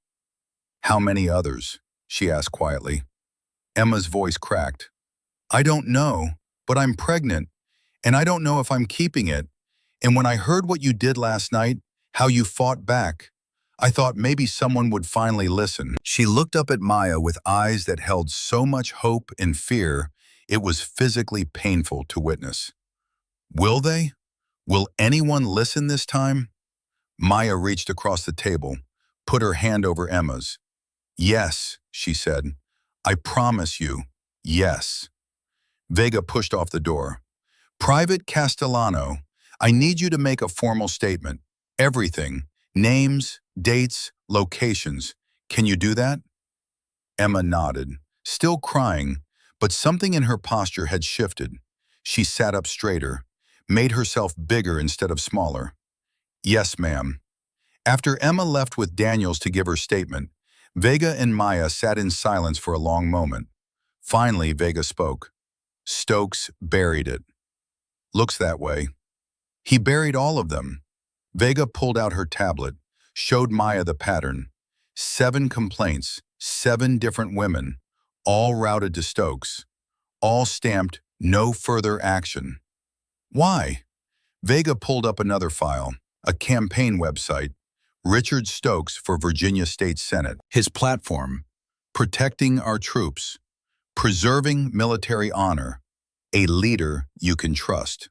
How many others? She asked quietly. Emma's voice cracked. I don't know, but I'm pregnant, and I don't know if I'm keeping it. And when I heard what you did last night, how you fought back, I thought maybe someone would finally listen. She looked up at Maya with eyes that held so much hope and fear, it was physically painful to witness. Will they? Will anyone listen this time? Maya reached across the table, put her hand over Emma's. Yes, she said. I promise you, yes. Vega pushed off the door. Private Castellano, I need you to make a formal statement. Everything. Names, dates, locations. Can you do that? Emma nodded, still crying, but something in her posture had shifted. She sat up straighter, made herself bigger instead of smaller. Yes, ma'am. After Emma left with Daniels to give her statement, Vega and Maya sat in silence for a long moment. Finally, Vega spoke. Stokes buried it. Looks that way. He buried all of them. Vega pulled out her tablet, showed Maya the pattern. 7 complaints, 7 different women, all routed to Stokes, all stamped no further action. Why? Vega pulled up another file, a campaign website, Richard Stokes for Virginia State Senate. His platform, protecting our troops, preserving military honor, a leader you can trust.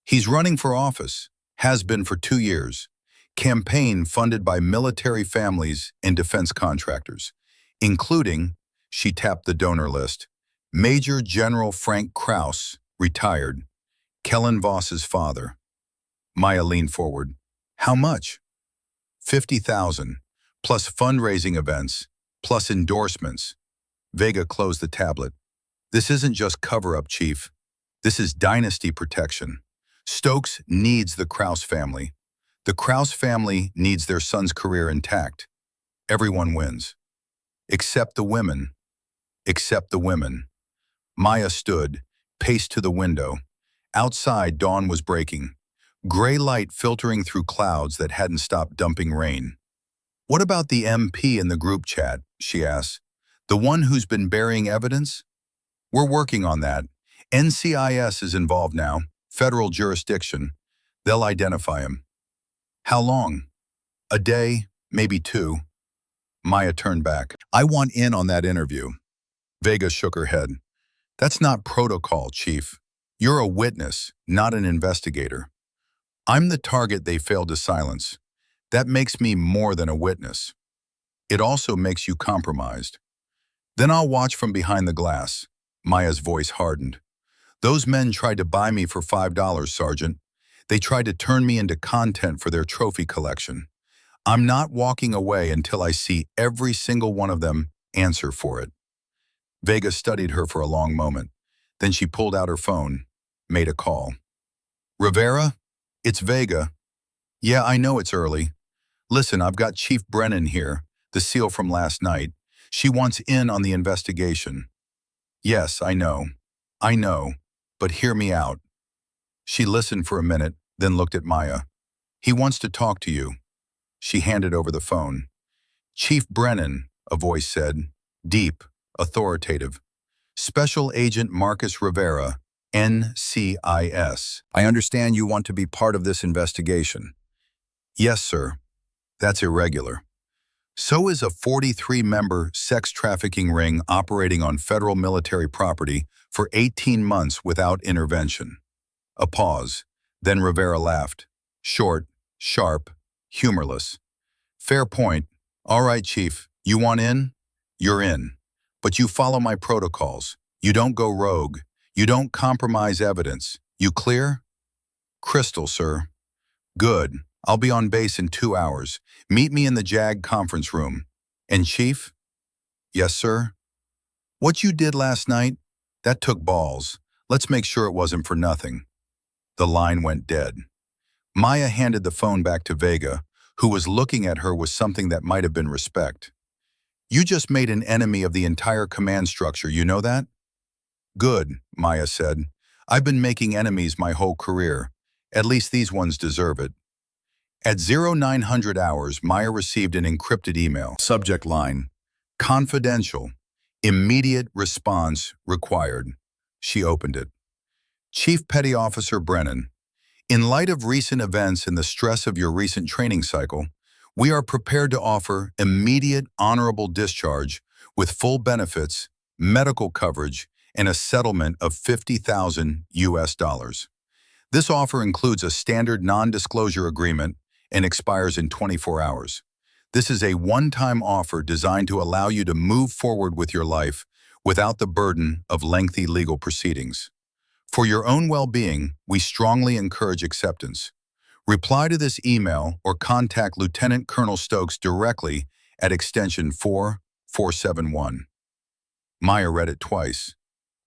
He's running for office, has been for 2 years. Campaign funded by military families and defense contractors, including, she tapped the donor list, Major General Frank Krause, retired, Kellen Voss's father. Maya leaned forward. How much? 50,000, plus fundraising events, plus endorsements. Vega closed the tablet. This isn't just cover-up, Chief. This is dynasty protection. Stokes needs the Krause family. The Krause family needs their son's career intact. Everyone wins. Except the women. Except the women. Maya stood, paced to the window. Outside, dawn was breaking. Gray light filtering through clouds that hadn't stopped dumping rain. What about the MP in the group chat? She asked. The one who's been burying evidence? We're working on that. NCIS is involved now. Federal jurisdiction. They'll identify him. How long? A day, maybe 2. Maya turned back. I want in on that interview. Vega shook her head. That's not protocol, Chief. You're a witness, not an investigator. I'm the target they failed to silence. That makes me more than a witness. It also makes you compromised. Then I'll watch from behind the glass. Maya's voice hardened. Those men tried to buy me for $5, Sergeant. They tried to turn me into content for their trophy collection. I'm not walking away until I see every single one of them answer for it. Vega studied her for a long moment. Then she pulled out her phone, made a call. Rivera? It's Vega. Yeah, I know it's early. Listen, I've got Chief Brennan here, the SEAL from last night. She wants in on the investigation. Yes, I know, but hear me out. She listened for a minute, then looked at Maya. He wants to talk to you. She handed over the phone. Chief Brennan, a voice said, deep, authoritative. Special Agent Marcus Rivera, NCIS. I understand you want to be part of this investigation. Yes, sir. That's irregular. So is a 43-member sex trafficking ring operating on federal military property for 18 months without intervention. A pause. Then Rivera laughed. Short, sharp, humorless. Fair point. All right, Chief. You want in? You're in. But you follow my protocols. You don't go rogue. You don't compromise evidence. You clear? Crystal, sir. Good. I'll be on base in 2 hours. Meet me in the JAG conference room. And Chief? Yes, sir? What you did last night? That took balls. Let's make sure it wasn't for nothing. The line went dead. Maya handed the phone back to Vega, who was looking at her with something that might have been respect. You just made an enemy of the entire command structure, you know that? Good, Maya said. I've been making enemies my whole career. At least these ones deserve it. At 0900 hours, Maya received an encrypted email. Subject line, confidential, immediate response required. She opened it. Chief Petty Officer Brennan, in light of recent events and the stress of your recent training cycle, we are prepared to offer immediate honorable discharge with full benefits, medical coverage, and a settlement of $50,000 US. This offer includes a standard non-disclosure agreement and expires in 24 hours. This is a one-time offer designed to allow you to move forward with your life without the burden of lengthy legal proceedings. For your own well-being, we strongly encourage acceptance. Reply to this email or contact Lieutenant Colonel Stokes directly at extension 4471. Maya read it twice.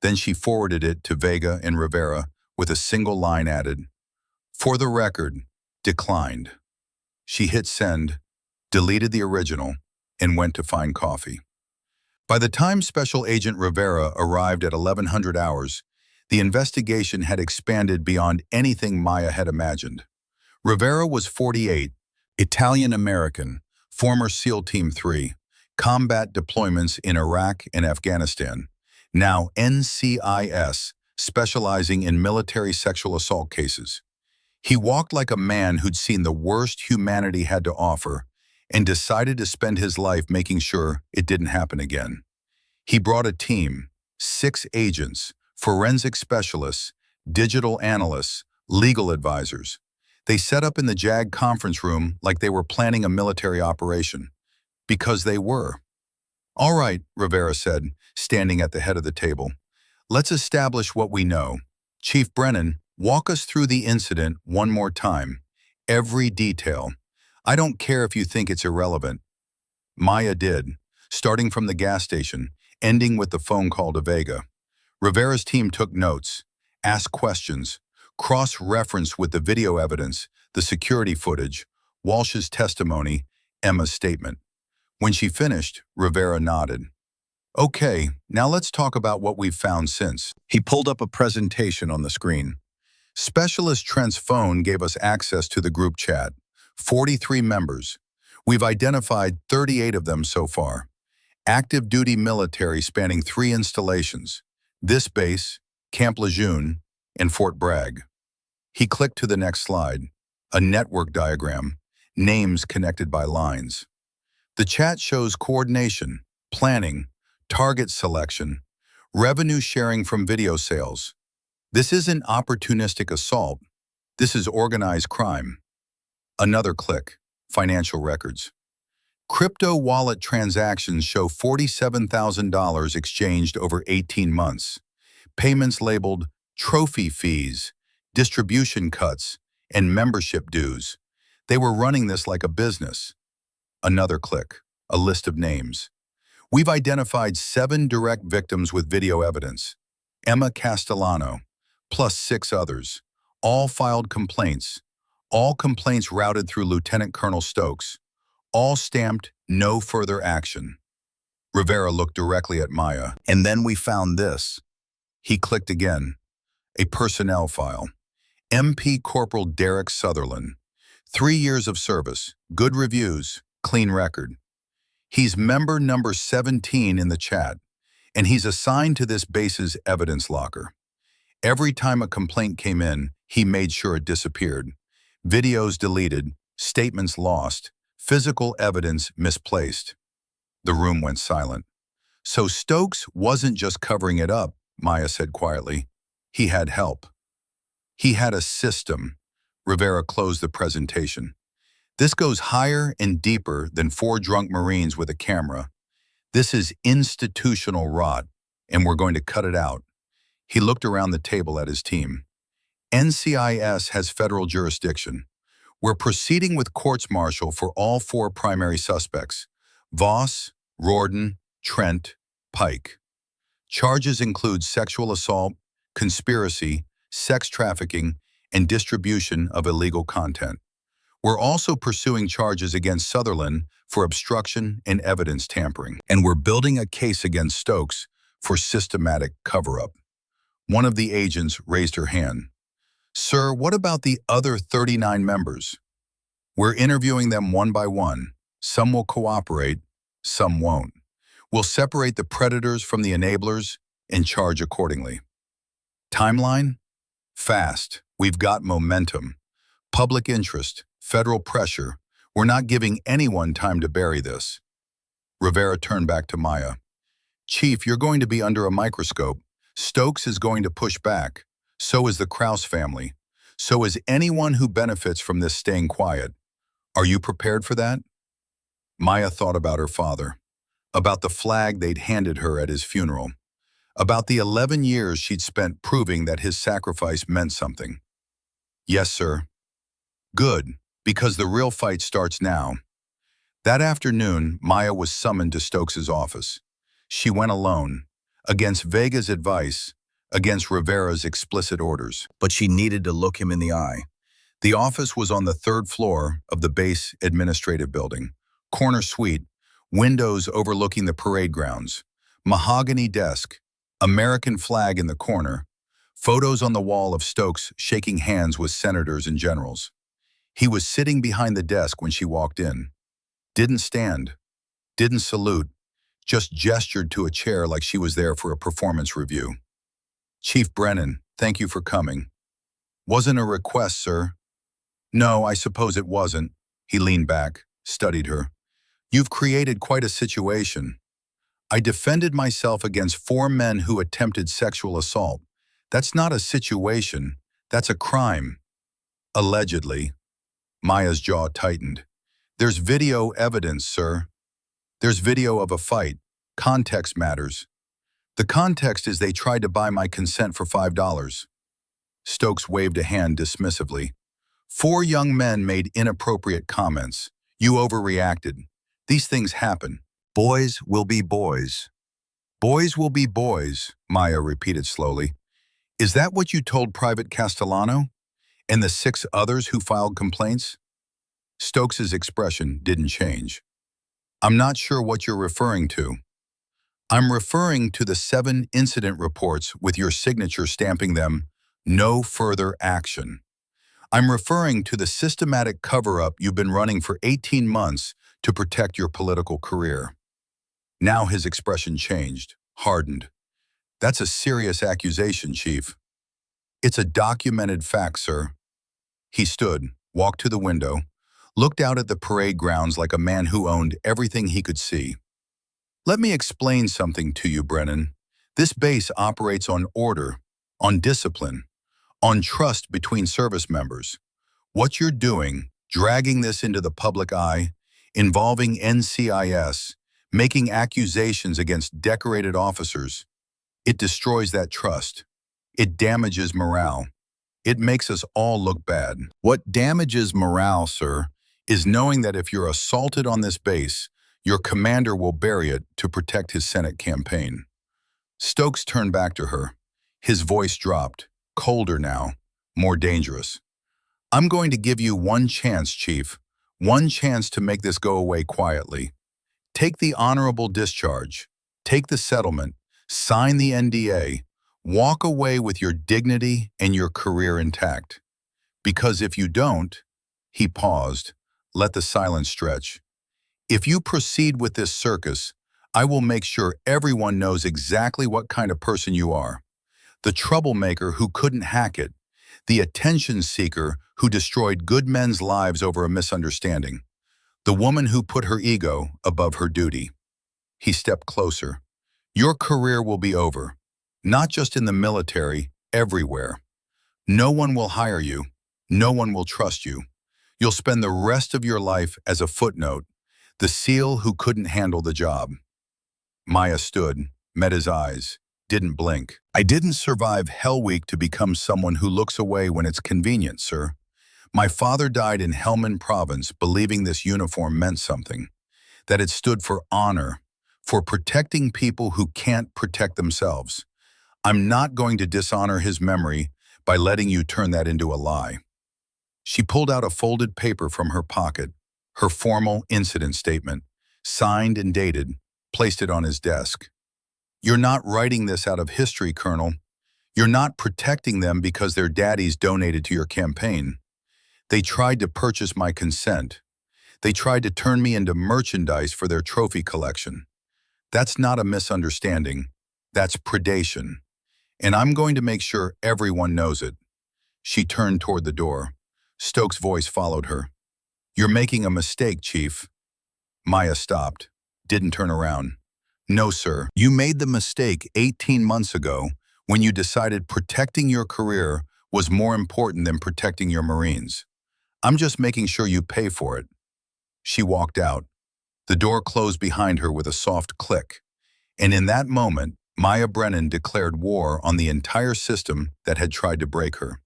Then she forwarded it to Vega and Rivera with a single line added, "For the record, declined." She hit send, deleted the original, and went to find coffee. By the time Special Agent Rivera arrived at 1100 hours, the investigation had expanded beyond anything Maya had imagined. Rivera was 48, Italian-American, former SEAL Team 3, combat deployments in Iraq and Afghanistan, now NCIS, specializing in military sexual assault cases. He walked like a man who'd seen the worst humanity had to offer and decided to spend his life making sure it didn't happen again. He brought a team, 6 agents, forensic specialists, digital analysts, legal advisors. They set up in the JAG conference room like they were planning a military operation. Because they were. "All right," Rivera said, standing at the head of the table. "Let's establish what we know. Chief Brennan, walk us through the incident one more time. Every detail. I don't care if you think it's irrelevant." Maya did, starting from the gas station, ending with the phone call to Vega. Rivera's team took notes, asked questions, cross-referenced with the video evidence, the security footage, Walsh's testimony, Emma's statement. When she finished, Rivera nodded. "Okay, now let's talk about what we've found since." He pulled up a presentation on the screen. Specialist Trent's phone gave us access to the group chat. 43 members. We've identified 38 of them so far. Active duty military spanning 3 installations. This base, Camp Lejeune, and Fort Bragg. He clicked to the next slide. A network diagram, names connected by lines. The chat shows coordination, planning, target selection, revenue sharing from video sales. This isn't opportunistic assault. This is organized crime. Another click, financial records. Crypto wallet transactions show $47,000 exchanged over 18 months. Payments labeled trophy fees, distribution cuts, and membership dues. They were running this like a business. Another click, a list of names. We've identified 7 direct victims with video evidence. Emma Castellano, plus 6 others. All filed complaints. All complaints routed through Lieutenant Colonel Stokes. All stamped, no further action. Rivera looked directly at Maya. "And then we found this." He clicked again. A personnel file. MP Corporal Derek Sutherland. 3 years of service, good reviews, clean record. He's member number 17 in the chat, and he's assigned to this base's evidence locker. Every time a complaint came in, he made sure it disappeared. Videos deleted, statements lost, physical evidence misplaced. The room went silent. "So Stokes wasn't just covering it up," Maya said quietly. "He had help. He had a system." Rivera closed the presentation. "This goes higher and deeper than 4 drunk Marines with a camera. This is institutional rot, and we're going to cut it out." He looked around the table at his team. "NCIS has federal jurisdiction. We're proceeding with courts-martial for all 4 primary suspects: Voss, Rorden, Trent, Pike. Charges include sexual assault, conspiracy, sex trafficking, and distribution of illegal content. We're also pursuing charges against Sutherland for obstruction and evidence tampering. And we're building a case against Stokes for systematic cover-up. One of the agents raised her hand. Sir, what about the other 39 members? We're interviewing them one by one. Some will cooperate, some won't. We'll separate the predators from the enablers and charge accordingly. Timeline? Fast. We've got momentum. Public interest, federal pressure. We're not giving anyone time to bury this. Rivera turned back to Maya. Chief, you're going to be under a microscope. Stokes is going to push back. So is the Krause family. So is anyone who benefits from this staying quiet. Are you prepared for that? Maya thought about her father, about the flag they'd handed her at his funeral, about the 11 years she'd spent proving that his sacrifice meant something. Yes, sir. Good, because the real fight starts now. That afternoon, Maya was summoned to Stokes's office. She went alone, against Vega's advice, against Rivera's explicit orders. But she needed to look him in the eye. The office was on the 3rd floor of the base administrative building. Corner suite, windows overlooking the parade grounds, mahogany desk, American flag in the corner, photos on the wall of Stokes shaking hands with senators and generals. He was sitting behind the desk when she walked in. Didn't stand, didn't salute, just gestured to a chair like she was there for a performance review. Chief Brennan, thank you for coming. Wasn't a request, sir. No, I suppose it wasn't. He leaned back, studied her. You've created quite a situation. I defended myself against 4 men who attempted sexual assault. That's not a situation, that's a crime. Allegedly. Maya's jaw tightened. There's video evidence, sir. There's video of a fight. Context matters. The context is they tried to buy my consent for $5. Stokes waved a hand dismissively. 4 young men made inappropriate comments. You overreacted. These things happen. Boys will be boys. Boys will be boys, Maya repeated slowly. Is that what you told Private Castellano? And the 6 others who filed complaints? Stokes's expression didn't change. I'm not sure what you're referring to. I'm referring to the 7 incident reports with your signature stamping them, no further action. I'm referring to the systematic cover-up you've been running for 18 months to protect your political career. Now his expression changed, hardened. That's a serious accusation, Chief. It's a documented fact, sir. He stood, walked to the window, looked out at the parade grounds like a man who owned everything he could see. Let me explain something to you, Brennan. This base operates on order, on discipline, on trust between service members. What you're doing, dragging this into the public eye, involving NCIS, making accusations against decorated officers, it destroys that trust. It damages morale. It makes us all look bad. What damages morale, sir, is knowing that if you're assaulted on this base, your commander will bury it to protect his Senate campaign. Stokes turned back to her. His voice dropped, colder now, more dangerous. I'm going to give you one chance, Chief. One chance to make this go away quietly. Take the honorable discharge. Take the settlement. Sign the NDA. Walk away with your dignity and your career intact. Because if you don't, he paused, let the silence stretch. If you proceed with this circus, I will make sure everyone knows exactly what kind of person you are. The troublemaker who couldn't hack it. The attention seeker who destroyed good men's lives over a misunderstanding. The woman who put her ego above her duty. He stepped closer. Your career will be over. Not just in the military, everywhere. No one will hire you. No one will trust you. You'll spend the rest of your life as a footnote, the SEAL who couldn't handle the job. Maya stood, met his eyes, didn't blink. I didn't survive Hell Week to become someone who looks away when it's convenient, sir. My father died in Helmand Province believing this uniform meant something, that it stood for honor, for protecting people who can't protect themselves. I'm not going to dishonor his memory by letting you turn that into a lie. She pulled out a folded paper from her pocket, her formal incident statement, signed and dated, placed it on his desk. "You're not writing this out of history, Colonel. You're not protecting them because their daddies donated to your campaign. They tried to purchase my consent. They tried to turn me into merchandise for their trophy collection. That's not a misunderstanding. That's predation. And I'm going to make sure everyone knows it." She turned toward the door. Stokes' voice followed her. "You're making a mistake, Chief." Maya stopped, didn't turn around. "No, sir. You made the mistake 18 months ago when you decided protecting your career was more important than protecting your Marines. I'm just making sure you pay for it." She walked out. The door closed behind her with a soft click. And in that moment, Maya Brennan declared war on the entire system that had tried to break her.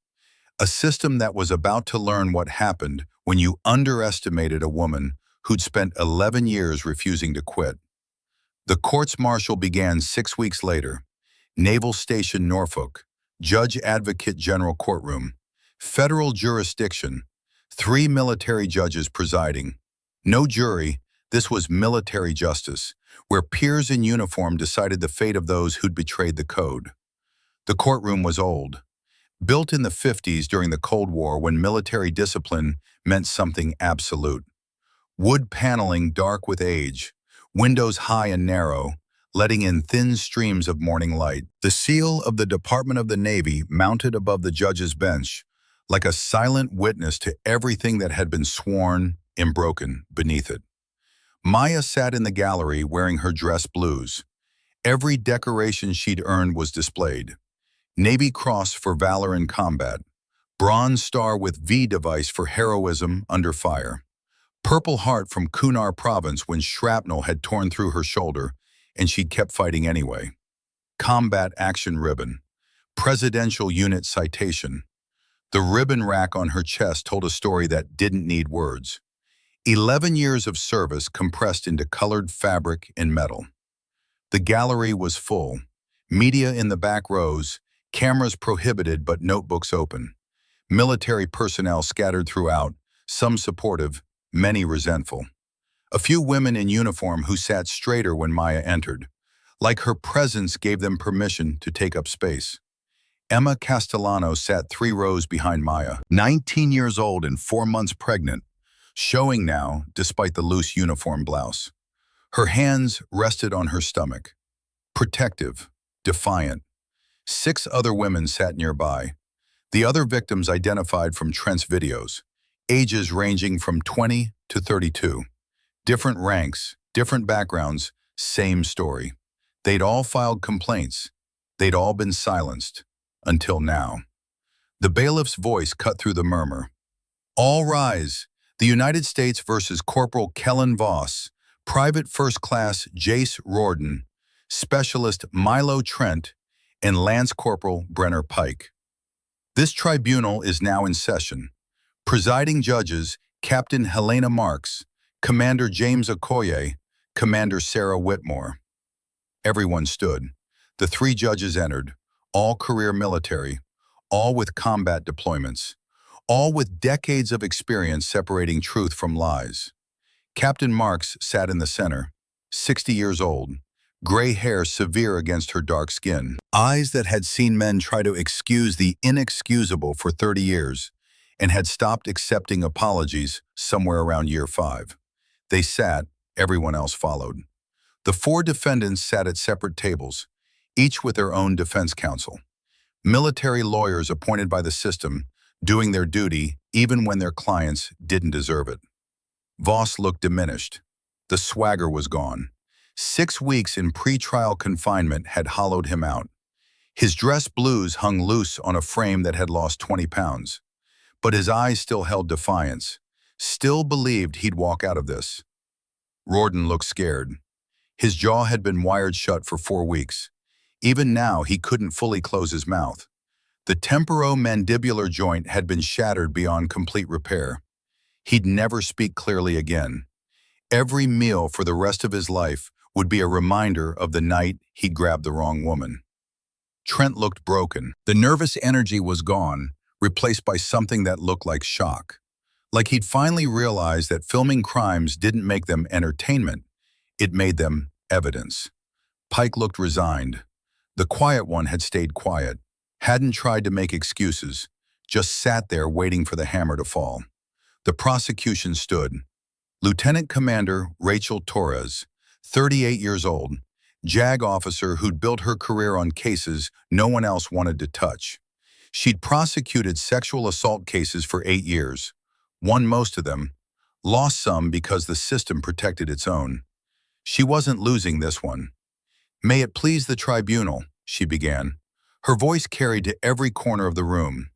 A system that was about to learn what happened when you underestimated a woman who'd spent 11 years refusing to quit. The courts-martial began 6 weeks later. Naval Station Norfolk, Judge Advocate General Courtroom, federal jurisdiction, 3 military judges presiding. No jury, this was military justice, where peers in uniform decided the fate of those who'd betrayed the code. The courtroom was old, built in the 50s during the Cold War when military discipline meant something absolute. Wood paneling dark with age, windows high and narrow, letting in thin streams of morning light. The seal of the Department of the Navy mounted above the judge's bench, like a silent witness to everything that had been sworn and broken beneath it. Maya sat in the gallery wearing her dress blues. Every decoration she'd earned was displayed. Navy Cross for valor in combat, Bronze Star with V device for heroism under fire, Purple Heart from Kunar Province when shrapnel had torn through her shoulder and she'd kept fighting anyway, Combat Action Ribbon, Presidential Unit Citation. The ribbon rack on her chest told a story that didn't need words. 11 years of service compressed into colored fabric and metal. The gallery was full. Media in the back rows, cameras prohibited but notebooks open. Military personnel scattered throughout, some supportive, many resentful. A few women in uniform who sat straighter when Maya entered, like her presence gave them permission to take up space. Emma Castellano sat 3 rows behind Maya, 19 years old and 4 months pregnant, showing now despite the loose uniform blouse. Her hands rested on her stomach, protective, defiant. 6 other women sat nearby, the other victims identified from Trent's videos, ages ranging from 20 to 32. Different ranks, different backgrounds, same story. They'd all filed complaints. They'd all been silenced. Until now. The bailiff's voice cut through the murmur. "All rise. The United States versus Corporal Kellen Voss, Private First Class Jace Rorden, Specialist Milo Trent, and Lance Corporal Brenner Pike. This tribunal is now in session. Presiding judges, Captain Helena Marks, Commander James Okoye, Commander Sarah Whitmore." Everyone stood. The 3 judges entered, all career military, all with combat deployments, all with decades of experience separating truth from lies. Captain Marks sat in the center, 60 years old, gray hair severe against her dark skin, eyes that had seen men try to excuse the inexcusable for 30 years and had stopped accepting apologies somewhere around year 5. They sat, everyone else followed. The 4 defendants sat at separate tables, each with their own defense counsel. Military lawyers appointed by the system, doing their duty even when their clients didn't deserve it. Voss looked diminished. The swagger was gone. 6 weeks in pre-trial confinement had hollowed him out. His dress blues hung loose on a frame that had lost 20 pounds. But his eyes still held defiance, still believed he'd walk out of this. Rorden looked scared. His jaw had been wired shut for 4 weeks. Even now, he couldn't fully close his mouth. The temporomandibular joint had been shattered beyond complete repair. He'd never speak clearly again. Every meal for the rest of his life would be a reminder of the night he grabbed the wrong woman. Trent looked broken. The nervous energy was gone, replaced by something that looked like shock. Like he'd finally realized that filming crimes didn't make them entertainment, it made them evidence. Pike looked resigned. The quiet one had stayed quiet, hadn't tried to make excuses, just sat there waiting for the hammer to fall. The prosecution stood. Lieutenant Commander Rachel Torres, 38 years old, JAG officer who'd built her career on cases no one else wanted to touch. She'd prosecuted sexual assault cases for 8 years, won most of them, lost some because the system protected its own. She wasn't losing this one. "May it please the tribunal," she began. Her voice carried to every corner of the room.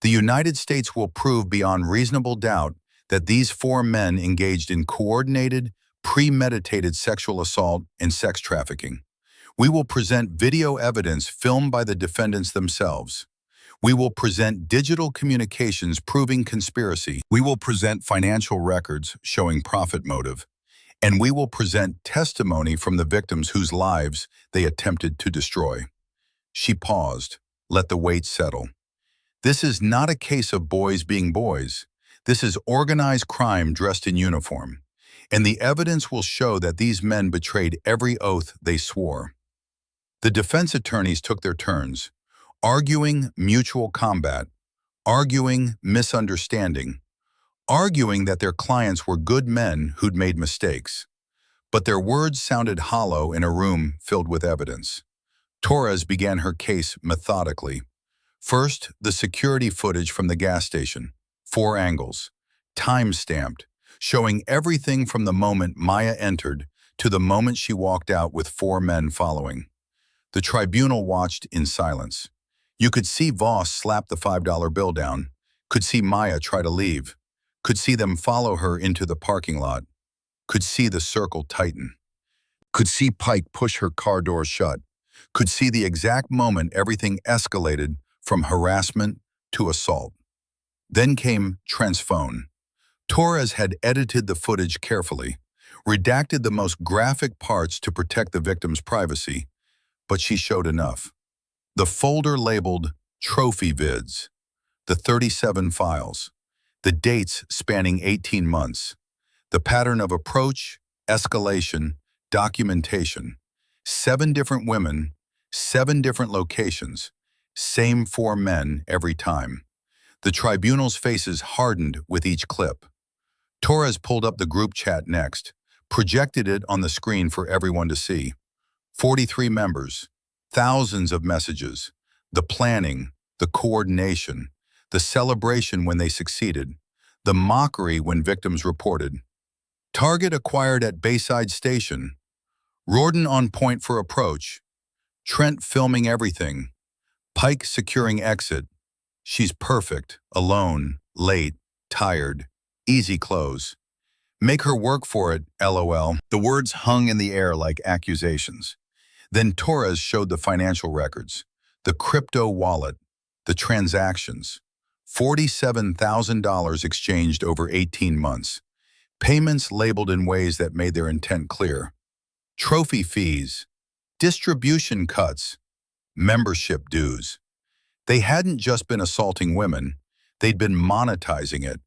"The United States will prove beyond reasonable doubt that these 4 men engaged in coordinated, premeditated sexual assault and sex trafficking. We will present video evidence filmed by the defendants themselves. We will present digital communications proving conspiracy. We will present financial records showing profit motive. And we will present testimony from the victims whose lives they attempted to destroy." She paused, let the weight settle. This is not a case of boys being boys. This is organized crime dressed in uniform. And the evidence will show that these men betrayed every oath they swore. The defense attorneys took their turns, arguing mutual combat, arguing misunderstanding, arguing that their clients were good men who'd made mistakes. But their words sounded hollow in a room filled with evidence. Torres began her case methodically. First, the security footage from the gas station, 4 angles, time-stamped, showing everything from the moment Maya entered to the moment she walked out with 4 men following. The tribunal watched in silence. You could see Voss slap the $5 bill down, could see Maya try to leave, could see them follow her into the parking lot, could see the circle tighten, could see Pike push her car door shut, could see the exact moment everything escalated from harassment to assault. Then came transphone. Torres had edited the footage carefully, redacted the most graphic parts to protect the victim's privacy, but she showed enough. The folder labeled Trophy Vids, the 37 files, the dates spanning 18 months, the pattern of approach, escalation, documentation, 7 different women, 7 different locations, same 4 men every time. The tribunal's faces hardened with each clip. Torres pulled up the group chat next, projected it on the screen for everyone to see. 43 members, thousands of messages, the planning, the coordination, the celebration when they succeeded, the mockery when victims reported. Target acquired at Bayside Station. Rorden on point for approach. Trent filming everything. Pike securing exit. She's perfect, alone, late, tired, easy close. Make her work for it, LOL. The words hung in the air like accusations. Then Torres showed the financial records, the crypto wallet, the transactions. $47,000 exchanged over 18 months. Payments labeled in ways that made their intent clear. Trophy fees, distribution cuts, membership dues. They hadn't just been assaulting women, they'd been monetizing it.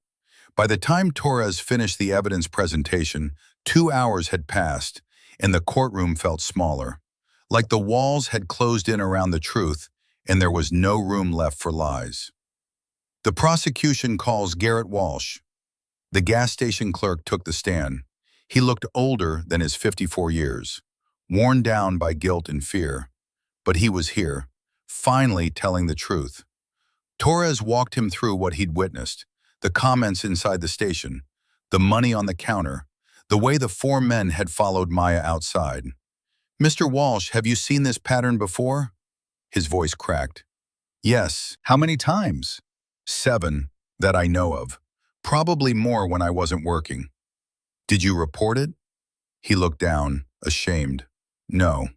By the time Torres finished the evidence presentation, 2 hours had passed, and the courtroom felt smaller, like the walls had closed in around the truth, and there was no room left for lies. The prosecution calls Garrett Walsh. The gas station clerk took the stand. He looked older than his 54 years, worn down by guilt and fear. But he was here, finally telling the truth. Torres walked him through what he'd witnessed, the comments inside the station, the money on the counter, the way the 4 men had followed Maya outside. "Mr. Walsh, have you seen this pattern before?" His voice cracked. "Yes." "How many times?" 7, that I know of. Probably more when I wasn't working." "Did you report it?" He looked down, ashamed. "No."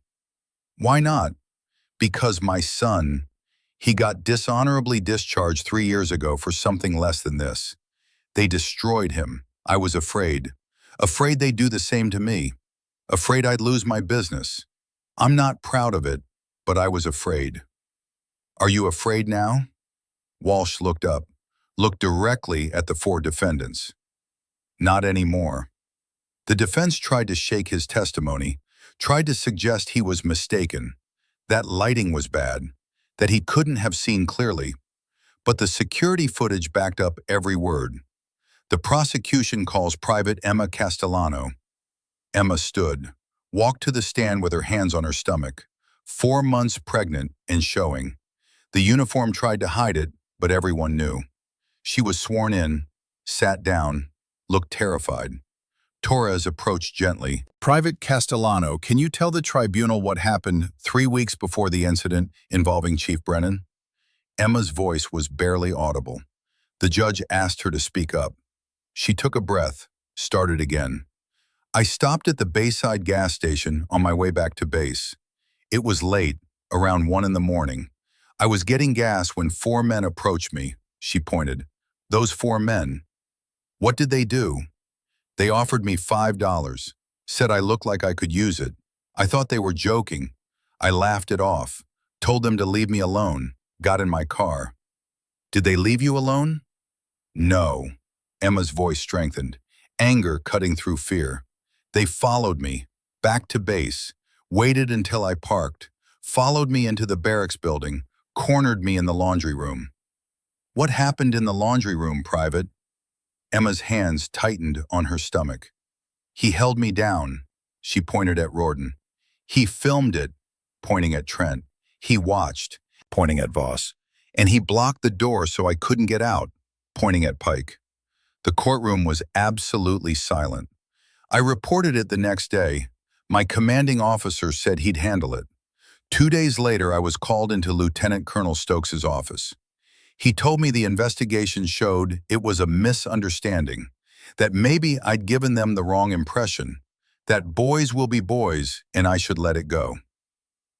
"Why not?" "Because my son, he got dishonorably discharged 3 years ago for something less than this. They destroyed him. I was afraid. Afraid they'd do the same to me. Afraid I'd lose my business. I'm not proud of it, but I was afraid." "Are you afraid now?" Walsh looked up, looked directly at the four defendants. Not anymore. The defense tried to shake his testimony, tried to suggest he was mistaken, that lighting was bad, that he couldn't have seen clearly, but the security footage backed up every word. The prosecution calls Private Emma Castellano. Emma stood, walked to the stand with her hands on her stomach, 4 months pregnant and showing. The uniform tried to hide it, but everyone knew. She was sworn in, sat down, looked terrified. Torres approached gently. Private Castellano, can you tell the tribunal what happened 3 weeks before the incident involving Chief Brennan? Emma's voice was barely audible. The judge asked her to speak up. She took a breath, started again. I stopped at the Bayside gas station on my way back to base. It was late, around 1 in the morning. I was getting gas when 4 men approached me, she pointed. Those 4 men. What did they do? They offered me $5, said I looked like I could use it. I thought they were joking. I laughed it off, told them to leave me alone, got in my car. Did they leave you alone? No. Emma's voice strengthened, anger cutting through fear. They followed me, back to base, waited until I parked, followed me into the barracks building, cornered me in the laundry room. What happened in the laundry room, Private? Emma's hands tightened on her stomach. He held me down, she pointed at Rorden. He filmed it, pointing at Trent. He watched, pointing at Voss. And he blocked the door so I couldn't get out, pointing at Pike. The courtroom was absolutely silent. I reported it the next day. My commanding officer said he'd handle it. 2 days later, I was called into Lieutenant Colonel Stokes's office. He told me the investigation showed it was a misunderstanding, that maybe I'd given them the wrong impression, that boys will be boys and I should let it go.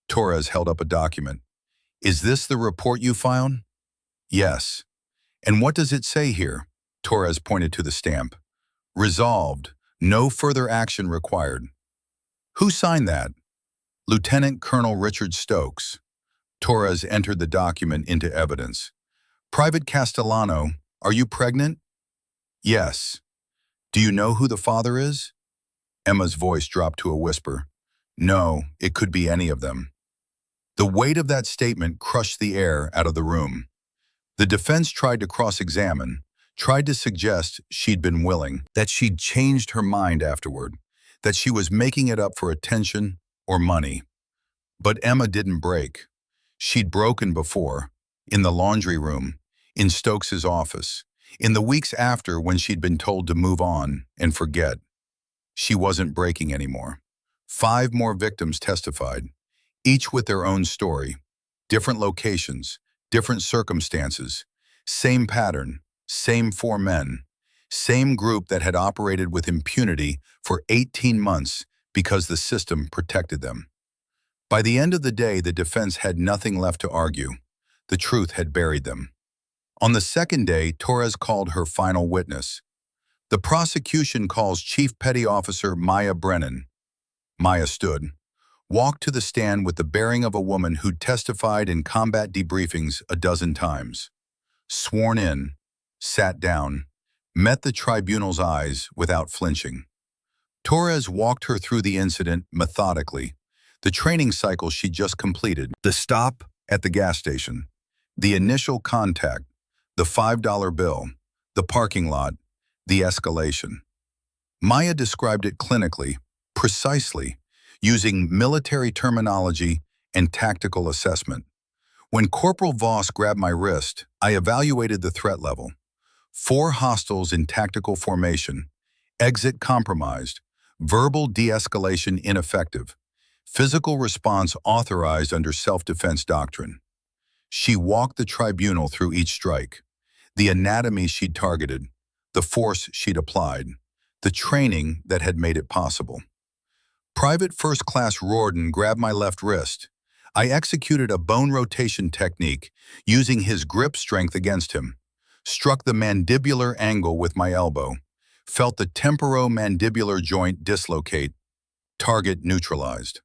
Torres held up a document. Is this the report you filed? Yes. And what does it say here? Torres pointed to the stamp. Resolved. No further action required. Who signed that? Lieutenant Colonel Richard Stokes. Torres entered the document into evidence. Private Castellano, are you pregnant? Yes. Do you know who the father is? Emma's voice dropped to a whisper. No, it could be any of them. The weight of that statement crushed the air out of the room. The defense tried to cross-examine, tried to suggest she'd been willing, that she'd changed her mind afterward, that she was making it up for attention or money. But Emma didn't break. She'd broken before, in the laundry room, in Stokes's office, in the weeks after when she'd been told to move on and forget. She wasn't breaking anymore. 5 more victims testified, each with their own story, different locations, different circumstances, same pattern, same 4 men, same group that had operated with impunity for 18 months because the system protected them. By the end of the day, the defense had nothing left to argue. The truth had buried them. On the second day, Torres called her final witness. The prosecution calls Chief Petty Officer Maya Brennan. Maya stood, walked to the stand with the bearing of a woman who'd testified in combat debriefings a dozen times. Sworn in, sat down, met the tribunal's eyes without flinching. Torres walked her through the incident methodically, the training cycle she'd just completed, the stop at the gas station, the initial contact, the $5 bill, the parking lot, the escalation. Maya described it clinically, precisely, using military terminology and tactical assessment. When Corporal Voss grabbed my wrist, I evaluated the threat level. 4 hostiles in tactical formation, exit compromised, verbal de-escalation ineffective, physical response authorized under self-defense doctrine. She walked the tribunal through each strike, the anatomy she'd targeted, the force she'd applied, the training that had made it possible. Private First Class Rorden grabbed my left wrist. I executed a bone rotation technique, using his grip strength against him, struck the mandibular angle with my elbow, felt the temporomandibular joint dislocate, target neutralized.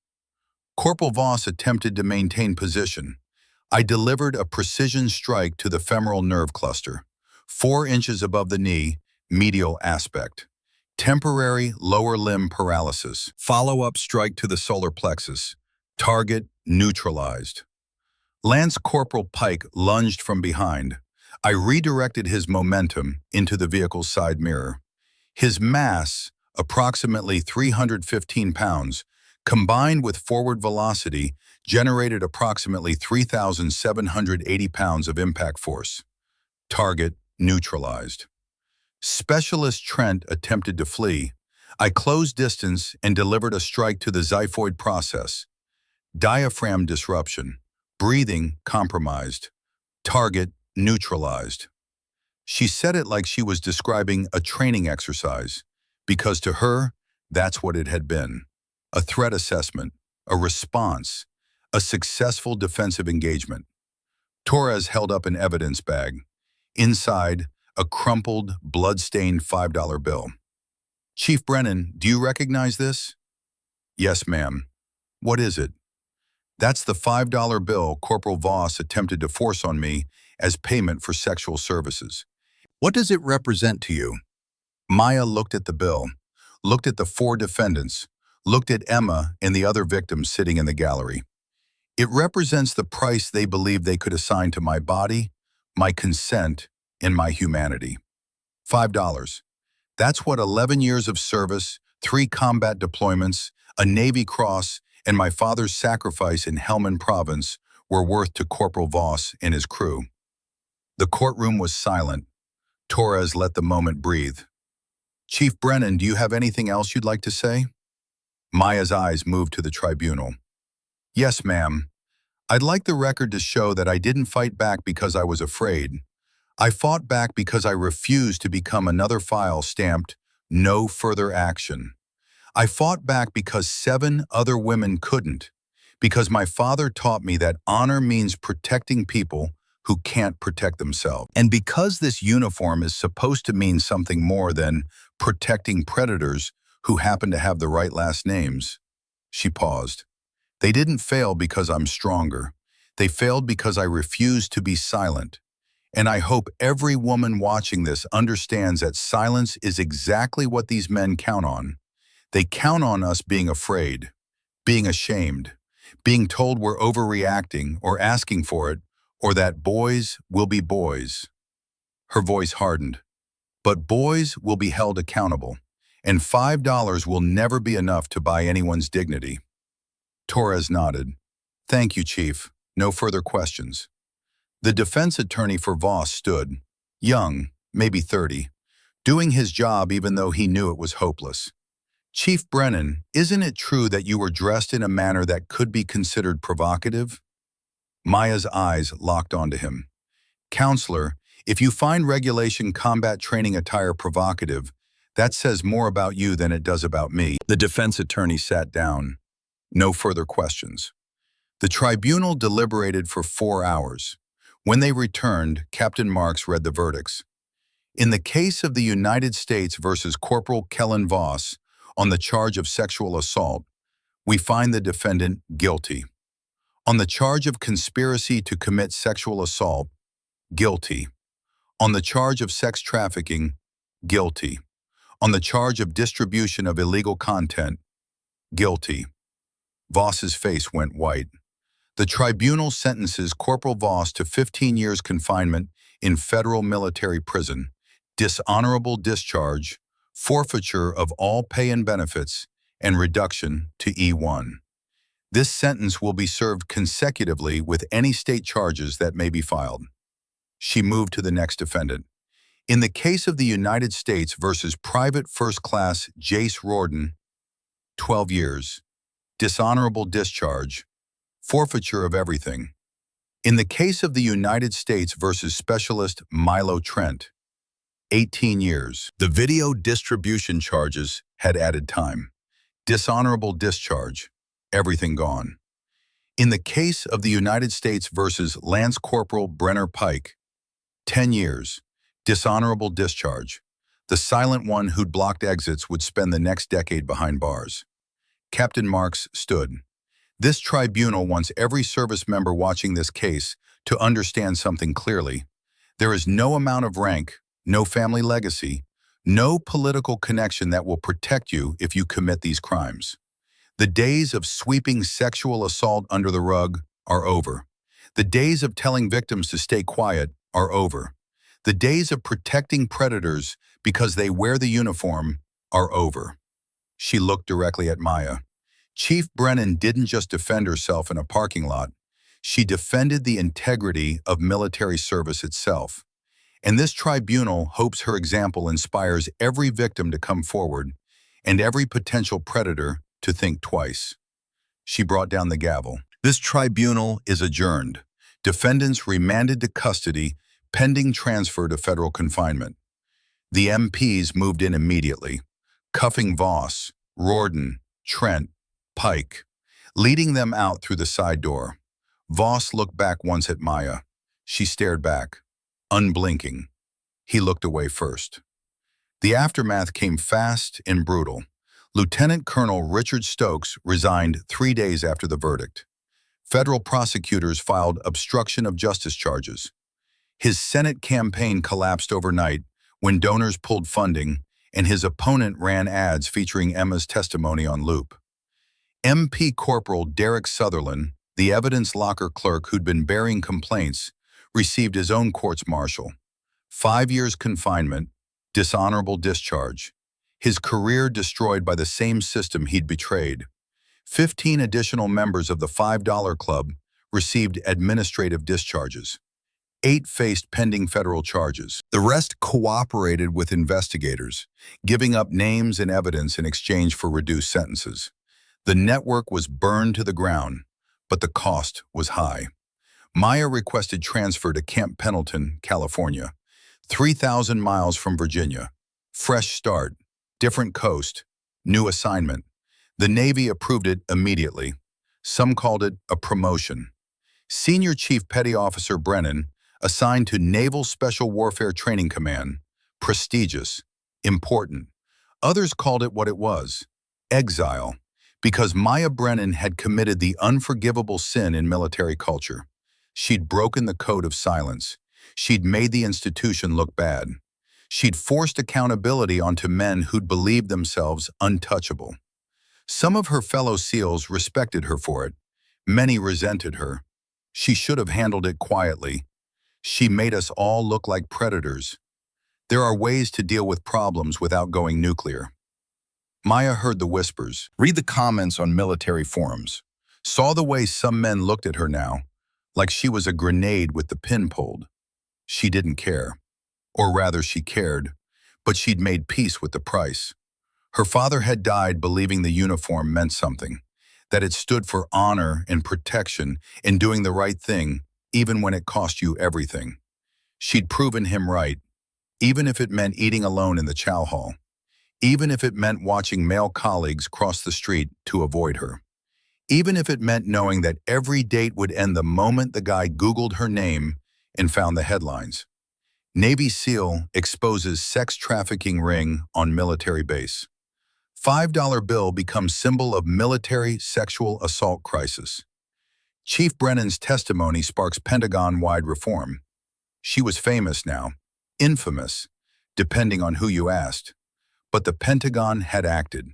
Corporal Voss attempted to maintain position. I delivered a precision strike to the femoral nerve cluster, 4 inches above the knee, medial aspect. Temporary lower limb paralysis. Follow-up strike to the solar plexus. Target neutralized. Lance Corporal Pike lunged from behind. I redirected his momentum into the vehicle's side mirror. His mass, approximately 315 pounds, combined with forward velocity, generated approximately 3,780 pounds of impact force. Target neutralized. Specialist Trent attempted to flee. I closed distance and delivered a strike to the xiphoid process. Diaphragm disruption. Breathing compromised. Target neutralized. She said it like she was describing a training exercise, because to her, that's what it had been. A threat assessment, a response, a successful defensive engagement. Torres held up an evidence bag. Inside, a crumpled, blood-stained $5 bill. Chief Brennan, do you recognize this? Yes, ma'am. What is it? That's the $5 bill Corporal Voss attempted to force on me as payment for sexual services. What does it represent to you? Maya looked at the bill, looked at the 4 defendants, looked at Emma and the other victims sitting in the gallery. It represents the price they believed they could assign to my body, my consent, and my humanity. $5. That's what 11 years of service, 3 combat deployments, a Navy Cross, and my father's sacrifice in Helmand Province were worth to Corporal Voss and his crew. The courtroom was silent. Torres let the moment breathe. Chief Brennan, do you have anything else you'd like to say? Maya's eyes moved to the tribunal. Yes, ma'am. I'd like the record to show that I didn't fight back because I was afraid. I fought back because I refused to become another file stamped, "No further action." I fought back because 7 other women couldn't, because my father taught me that honor means protecting people who can't protect themselves. And because this uniform is supposed to mean something more than protecting predators who happen to have the right last names. She paused. They didn't fail because I'm stronger. They failed because I refused to be silent. And I hope every woman watching this understands that silence is exactly what these men count on. They count on us being afraid, being ashamed, being told we're overreacting or asking for it, or that boys will be boys. Her voice hardened. But boys will be held accountable, and $5 will never be enough to buy anyone's dignity. Torres nodded. Thank you, Chief. No further questions. The defense attorney for Voss stood, young, maybe 30, doing his job even though he knew it was hopeless. Chief Brennan, isn't it true that you were dressed in a manner that could be considered provocative? Maya's eyes locked onto him. Counselor, if you find regulation combat training attire provocative, that says more about you than it does about me. The defense attorney sat down. No further questions. The tribunal deliberated for 4 hours. When they returned, Captain Marks read the verdicts. In the case of the United States versus Corporal Kellen Voss on the charge of sexual assault, we find the defendant guilty. On the charge of conspiracy to commit sexual assault, guilty. On the charge of sex trafficking, guilty. On the charge of distribution of illegal content, guilty. Voss's face went white. The tribunal sentences Corporal Voss to 15 years confinement in federal military prison, dishonorable discharge, forfeiture of all pay and benefits, and reduction to E1. This sentence will be served consecutively with any state charges that may be filed. She moved to the next defendant. In the case of the United States versus Private First Class Jace Rorden, 12 years, dishonorable discharge, forfeiture of everything. In the case of the United States versus Specialist Milo Trent, 18 years. The video distribution charges had added time. Dishonorable discharge, everything gone. In the case of the United States versus Lance Corporal Brenner Pike, 10 years. Dishonorable discharge. The silent one who'd blocked exits would spend the next decade behind bars. Captain Marks stood. This tribunal wants every service member watching this case to understand something clearly. There is no amount of rank, no family legacy, no political connection that will protect you if you commit these crimes. The days of sweeping sexual assault under the rug are over. The days of telling victims to stay quiet are over. The days of protecting predators because they wear the uniform are over. She looked directly at Maya. Chief Brennan didn't just defend herself in a parking lot. She defended the integrity of military service itself. And this tribunal hopes her example inspires every victim to come forward and every potential predator to think twice. She brought down the gavel. This tribunal is adjourned. Defendants remanded to custody, pending transfer to federal confinement. The MPs moved in immediately, cuffing Voss, Rorden, Trent, Pike, leading them out through the side door. Voss looked back once at Maya. She stared back, unblinking. He looked away first. The aftermath came fast and brutal. Lieutenant Colonel Richard Stokes resigned 3 days after the verdict. Federal prosecutors filed obstruction of justice charges. His Senate campaign collapsed overnight when donors pulled funding, and his opponent ran ads featuring Emma's testimony on loop. MP Corporal Derek Sutherland, the evidence locker clerk who'd been bearing complaints, received his own courts-martial. 5 years confinement, dishonorable discharge. His career destroyed by the same system he'd betrayed. 15 additional members of the $5 Club received administrative discharges. 8 faced pending federal charges. The rest cooperated with investigators, giving up names and evidence in exchange for reduced sentences. The network was burned to the ground, but the cost was high. Maya requested transfer to Camp Pendleton, California, 3,000 miles from Virginia. Fresh start, different coast, new assignment. The Navy approved it immediately. Some called it a promotion. Senior Chief Petty Officer Brennan, assigned to Naval Special Warfare Training Command, prestigious, important. Others called it what it was, exile, because Maya Brennan had committed the unforgivable sin in military culture. She'd broken the code of silence. She'd made the institution look bad. She'd forced accountability onto men who'd believed themselves untouchable. Some of her fellow SEALs respected her for it. Many resented her. She should have handled it quietly. She made us all look like predators. There are ways to deal with problems without going nuclear. Maya heard the whispers, read the comments on military forums, saw the way some men looked at her now, like she was a grenade with the pin pulled. She didn't care. Or rather, she cared, but she'd made peace with the price. Her father had died believing the uniform meant something, that it stood for honor and protection and doing the right thing, even when it cost you everything. She'd proven him right, even if it meant eating alone in the chow hall, even if it meant watching male colleagues cross the street to avoid her, even if it meant knowing that every date would end the moment the guy Googled her name and found the headlines. Navy SEAL exposes sex trafficking ring on military base. $5 bill becomes symbol of military sexual assault crisis. Chief Brennan's testimony sparks Pentagon-wide reform. She was famous now, infamous, depending on who you asked. But the Pentagon had acted.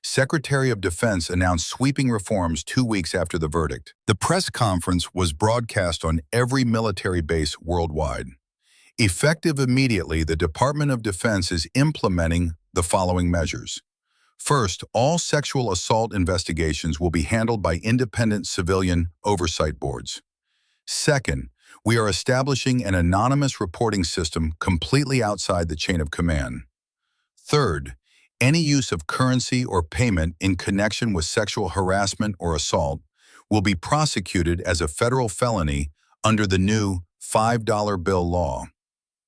Secretary of Defense announced sweeping reforms 2 weeks after the verdict. The press conference was broadcast on every military base worldwide. Effective immediately, the Department of Defense is implementing the following measures. First, all sexual assault investigations will be handled by independent civilian oversight boards. Second, we are establishing an anonymous reporting system completely outside the chain of command. Third, any use of currency or payment in connection with sexual harassment or assault will be prosecuted as a federal felony under the new $5 bill law.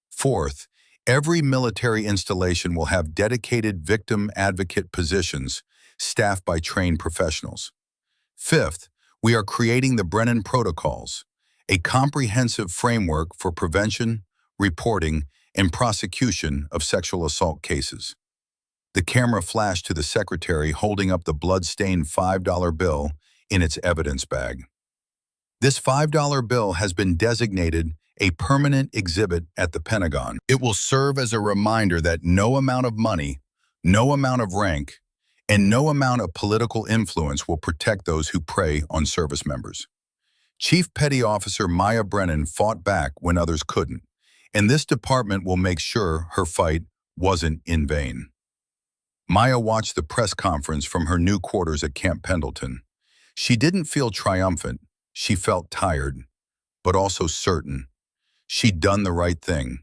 Fourth, every military installation will have dedicated victim advocate positions staffed by trained professionals. Fifth, we are creating the Brennan Protocols, a comprehensive framework for prevention, reporting, and prosecution of sexual assault cases. The camera flashed to the secretary holding up the blood-stained $5 bill in its evidence bag. This $5 bill has been designated a permanent exhibit at the Pentagon. It will serve as a reminder that no amount of money, no amount of rank, and no amount of political influence will protect those who prey on service members. Chief Petty Officer Maya Brennan fought back when others couldn't, and this department will make sure her fight wasn't in vain. Maya watched the press conference from her new quarters at Camp Pendleton. She didn't feel triumphant. She felt tired, but also certain. She'd done the right thing.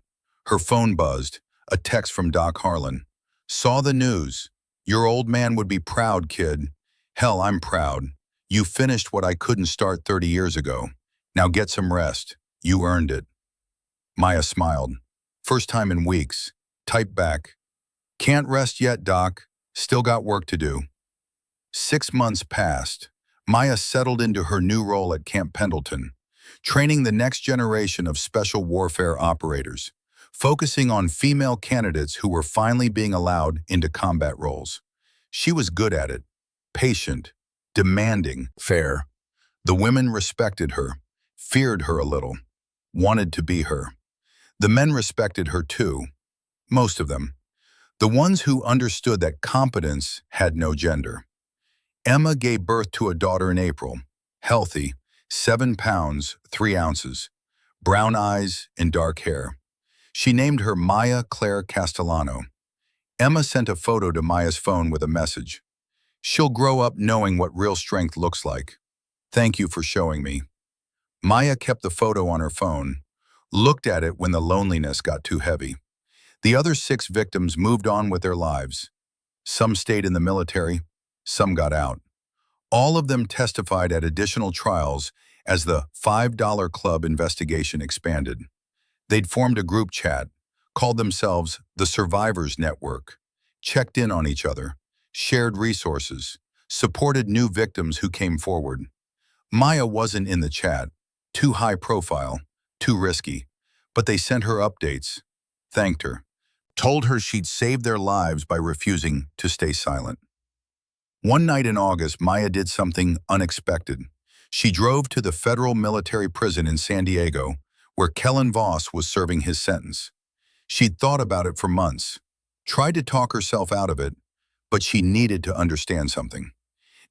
Her phone buzzed, a text from Doc Harlan. Saw the news. Your old man would be proud, kid. Hell, I'm proud. You finished what I couldn't start 30 years ago. Now get some rest. You earned it. Maya smiled. First time in weeks. Typed back. Can't rest yet, Doc. Still got work to do. 6 months passed. Maya settled into her new role at Camp Pendleton, training the next generation of special warfare operators, focusing on female candidates who were finally being allowed into combat roles. She was good at it, patient, demanding, fair. The women respected her, feared her a little, wanted to be her. The men respected her too, most of them. The ones who understood that competence had no gender. Emma gave birth to a daughter in April, healthy, 7 pounds, 3 ounces, brown eyes and dark hair. She named her Maya Claire Castellano. Emma sent a photo to Maya's phone with a message. She'll grow up knowing what real strength looks like. Thank you for showing me. Maya kept the photo on her phone, looked at it when the loneliness got too heavy. The other 6 victims moved on with their lives. Some stayed in the military, some got out. All of them testified at additional trials as the $5 Club investigation expanded. They'd formed a group chat, called themselves the Survivors Network, checked in on each other, shared resources, supported new victims who came forward. Maya wasn't in the chat, too high profile, too risky, but they sent her updates, thanked her, told her she'd saved their lives by refusing to stay silent. One night in August, Maya did something unexpected. She drove to the federal military prison in San Diego, where Kellen Voss was serving his sentence. She'd thought about it for months, tried to talk herself out of it, but she needed to understand something.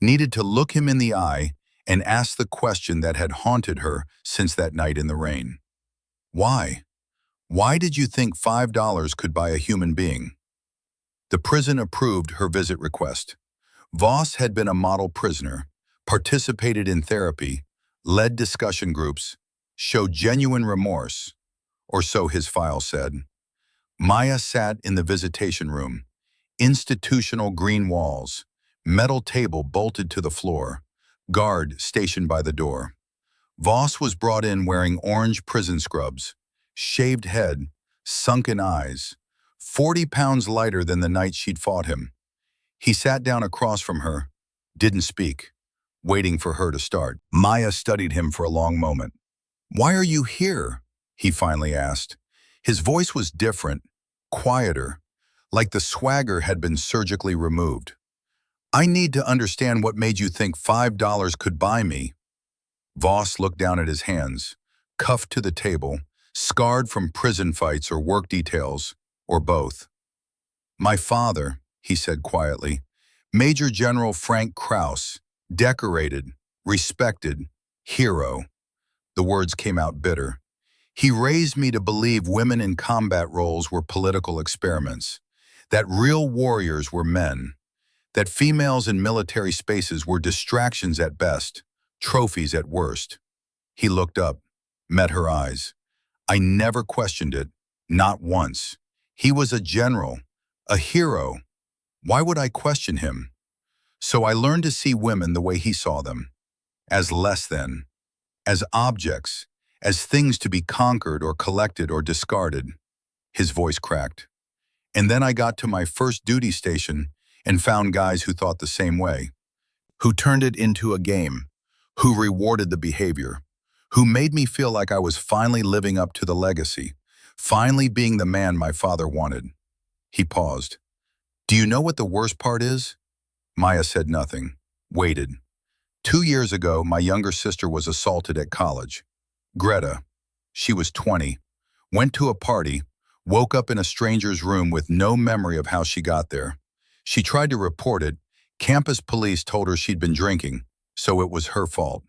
Needed to look him in the eye and ask the question that had haunted her since that night in the rain. Why? Why did you think $5 could buy a human being? The prison approved her visit request. Voss had been a model prisoner, participated in therapy, led discussion groups, showed genuine remorse, or so his file said. Maya sat in the visitation room, institutional green walls, metal table bolted to the floor, guard stationed by the door. Voss was brought in wearing orange prison scrubs, shaved head, sunken eyes, 40 pounds lighter than the night she'd fought him. He sat down across from her, didn't speak, waiting for her to start. Maya studied him for a long moment. Why are you here? He finally asked. His voice was different, quieter, like the swagger had been surgically removed. I need to understand what made you think $5 could buy me. Voss looked down at his hands, cuffed to the table, scarred from prison fights or work details, or both. My father, he said quietly, Major General Frank Krause, decorated, respected, hero. The words came out bitter. He raised me to believe women in combat roles were political experiments, that real warriors were men, that females in military spaces were distractions at best, trophies at worst. He looked up, met her eyes. I never questioned it, not once. He was a general, a hero. Why would I question him? So I learned to see women the way he saw them, as less than, as objects, as things to be conquered or collected or discarded. His voice cracked. And then I got to my first duty station and found guys who thought the same way, who turned it into a game, who rewarded the behavior, who made me feel like I was finally living up to the legacy, finally being the man my father wanted. He paused. Do you know what the worst part is? Maya said nothing, waited. 2 years ago, my younger sister was assaulted at college. Greta, she was 20, went to a party, woke up in a stranger's room with no memory of how she got there. She tried to report it. Campus police told her she'd been drinking, so it was her fault.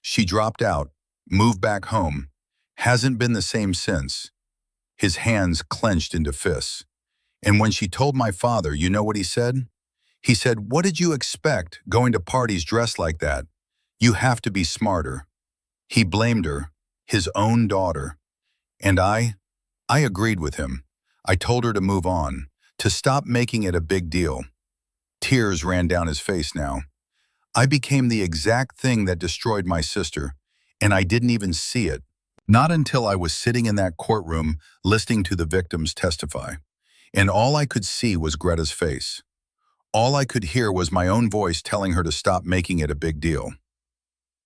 She dropped out, moved back home, hasn't been the same since. His hands clenched into fists. And when she told my father, you know what he said? He said, "What did you expect going to parties dressed like that? You have to be smarter." He blamed her, his own daughter. And I agreed with him. I told her to move on, to stop making it a big deal. Tears ran down his face now. I became the exact thing that destroyed my sister, and I didn't even see it. Not until I was sitting in that courtroom listening to the victims testify. And all I could see was Greta's face. All I could hear was my own voice telling her to stop making it a big deal.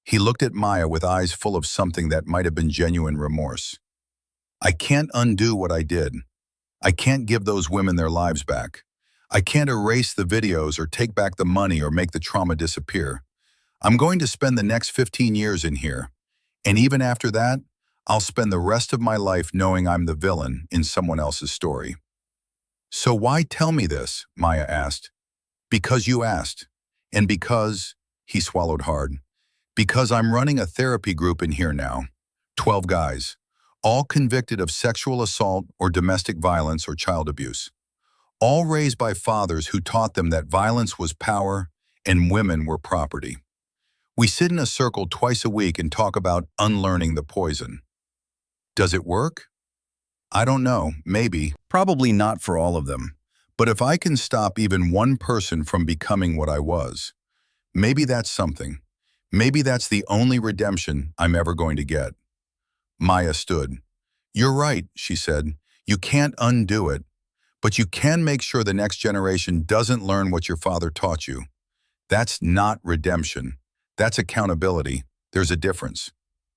He looked at Maya with eyes full of something that might have been genuine remorse. I can't undo what I did. I can't give those women their lives back. I can't erase the videos or take back the money or make the trauma disappear. I'm going to spend the next 15 years in here. And even after that, I'll spend the rest of my life knowing I'm the villain in someone else's story. So why tell me this? Maya asked. Because you asked. And because, he swallowed hard, because I'm running a therapy group in here now. 12 guys, all convicted of sexual assault or domestic violence or child abuse. All raised by fathers who taught them that violence was power and women were property. We sit in a circle twice a week and talk about unlearning the poison. Does it work? I don't know, maybe. Probably not for all of them. But if I can stop even one person from becoming what I was, maybe that's something. Maybe that's the only redemption I'm ever going to get. Maya stood. You're right, she said. You can't undo it, but you can make sure the next generation doesn't learn what your father taught you. That's not redemption. That's accountability. There's a difference.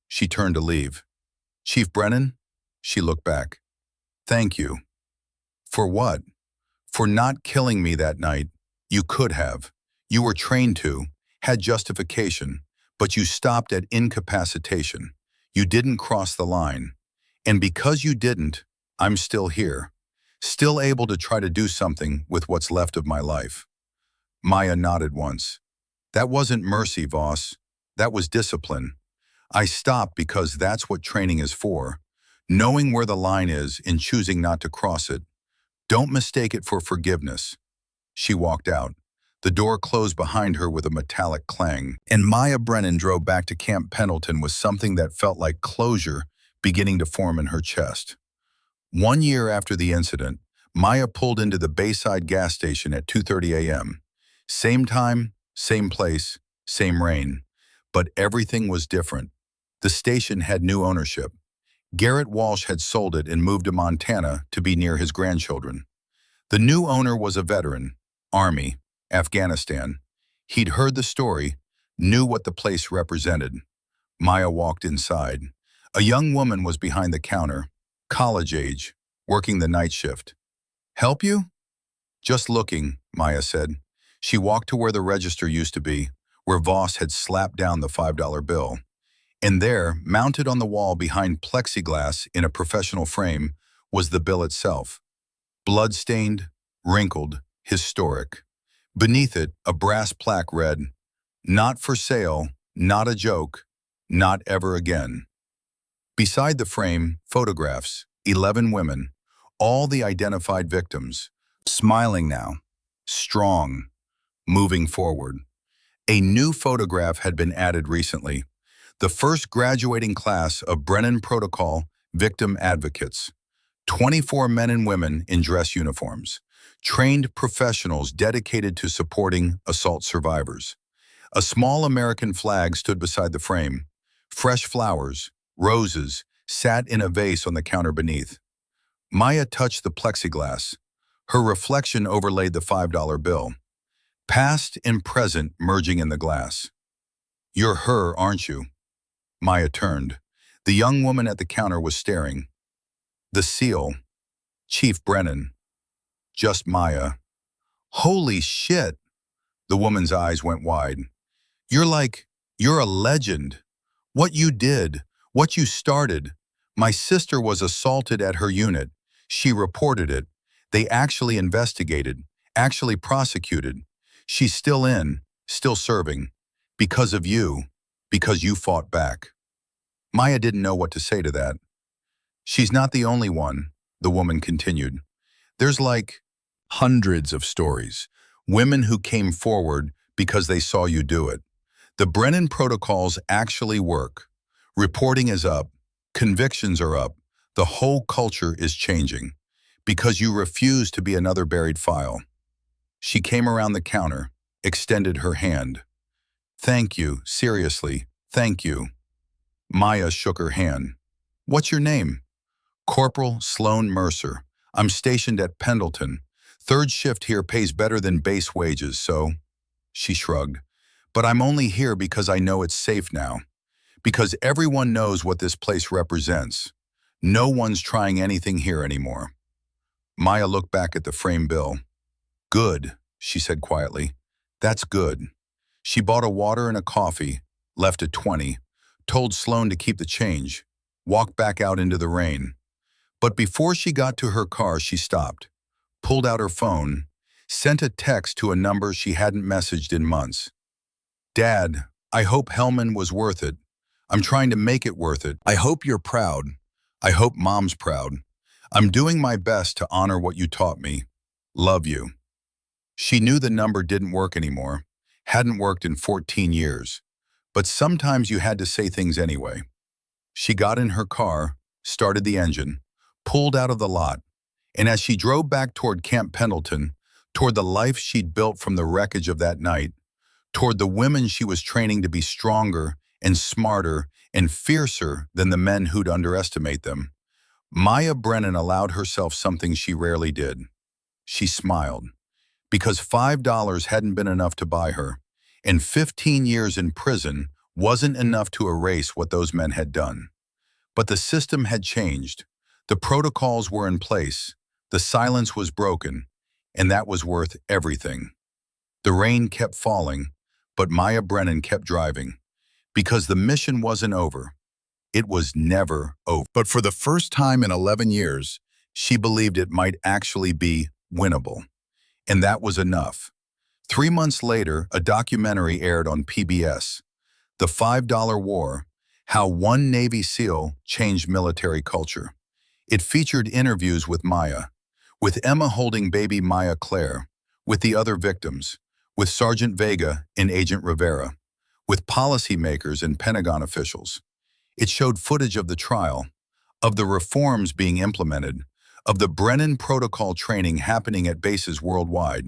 She turned to leave. Chief Brennan? She looked back. Thank you. For what? For not killing me that night. You could have. You were trained to, had justification, but you stopped at incapacitation. You didn't cross the line. And because you didn't, I'm still here, still able to try to do something with what's left of my life. Maya nodded once. That wasn't mercy, Voss. That was discipline. I stopped because that's what training is for. Knowing where the line is and choosing not to cross it. Don't mistake it for forgiveness. She walked out. The door closed behind her with a metallic clang, and Maya Brennan drove back to Camp Pendleton with something that felt like closure beginning to form in her chest. 1 year after the incident, Maya pulled into the Bayside gas station at 2:30 a.m. Same time, same place, same rain. But everything was different. The station had new ownership. Garrett Walsh had sold it and moved to Montana to be near his grandchildren. The new owner was a veteran, Army, Afghanistan. He'd heard the story, knew what the place represented. Maya walked inside. A young woman was behind the counter, college age, working the night shift. Help you? Just looking, Maya said. She walked to where the register used to be, where Voss had slapped down the $5 bill. And there, mounted on the wall behind plexiglass in a professional frame, was the bill itself. Blood-stained, wrinkled, historic. Beneath it, a brass plaque read, "Not for sale, not a joke, not ever again." Beside the frame, photographs, 11 women, all the identified victims, smiling now, strong, moving forward. A new photograph had been added recently. The first graduating class of Brennan Protocol Victim Advocates. 24 men and women in dress uniforms. Trained professionals dedicated to supporting assault survivors. A small American flag stood beside the frame. Fresh flowers, roses, sat in a vase on the counter beneath. Maya touched the plexiglass. Her reflection overlaid the $5 bill. Past and present merging in the glass. You're her, aren't you? Maya turned. The young woman at the counter was staring. The seal. Chief Brennan. Just Maya. Holy shit! The woman's eyes went wide. You're like, You're a legend. What you did, what you started. My sister was assaulted at her unit. She reported it. They actually investigated, actually prosecuted. She's still in, still serving. Because of you, because you fought back. Maya didn't know what to say to that. She's not the only one, the woman continued. There's like hundreds of stories. Women who came forward because they saw you do it. The Brennan protocols actually work. Reporting is up. Convictions are up. The whole culture is changing. Because you refuse to be another buried file. She came around the counter, extended her hand. Thank you, seriously, thank you. Maya shook her hand. What's your name? Corporal Sloan Mercer. I'm stationed at Pendleton. Third shift here pays better than base wages, so... She shrugged. But I'm only here because I know it's safe now. Because everyone knows what this place represents. No one's trying anything here anymore. Maya looked back at the frame bill. Good, she said quietly. That's good. She bought a water and a coffee, left at 20, told Sloan to keep the change, walked back out into the rain. But before she got to her car, she stopped, pulled out her phone, sent a text to a number she hadn't messaged in months. Dad, I hope Hellman was worth it. I'm trying to make it worth it. I hope you're proud. I hope Mom's proud. I'm doing my best to honor what you taught me. Love you. She knew the number didn't work anymore, hadn't worked in 14 years. But sometimes you had to say things anyway. She got in her car, started the engine, pulled out of the lot, and as she drove back toward Camp Pendleton, toward the life she'd built from the wreckage of that night, toward the women she was training to be stronger and smarter and fiercer than the men who'd underestimate them, Maya Brennan allowed herself something she rarely did. She smiled, because $5 hadn't been enough to buy her, and 15 years in prison wasn't enough to erase what those men had done. But the system had changed. The protocols were in place. The silence was broken, and that was worth everything. The rain kept falling, but Maya Brennan kept driving, because the mission wasn't over. It was never over. But for the first time in 11 years, she believed it might actually be winnable. And that was enough. 3 months later, a documentary aired on PBS, The $5 War, How One Navy SEAL Changed Military Culture. It featured interviews with Maya, with Emma holding baby Maya Claire, with the other victims, with Sergeant Vega and Agent Rivera, with policymakers and Pentagon officials. It showed footage of the trial, of the reforms being implemented, of the Brennan Protocol training happening at bases worldwide.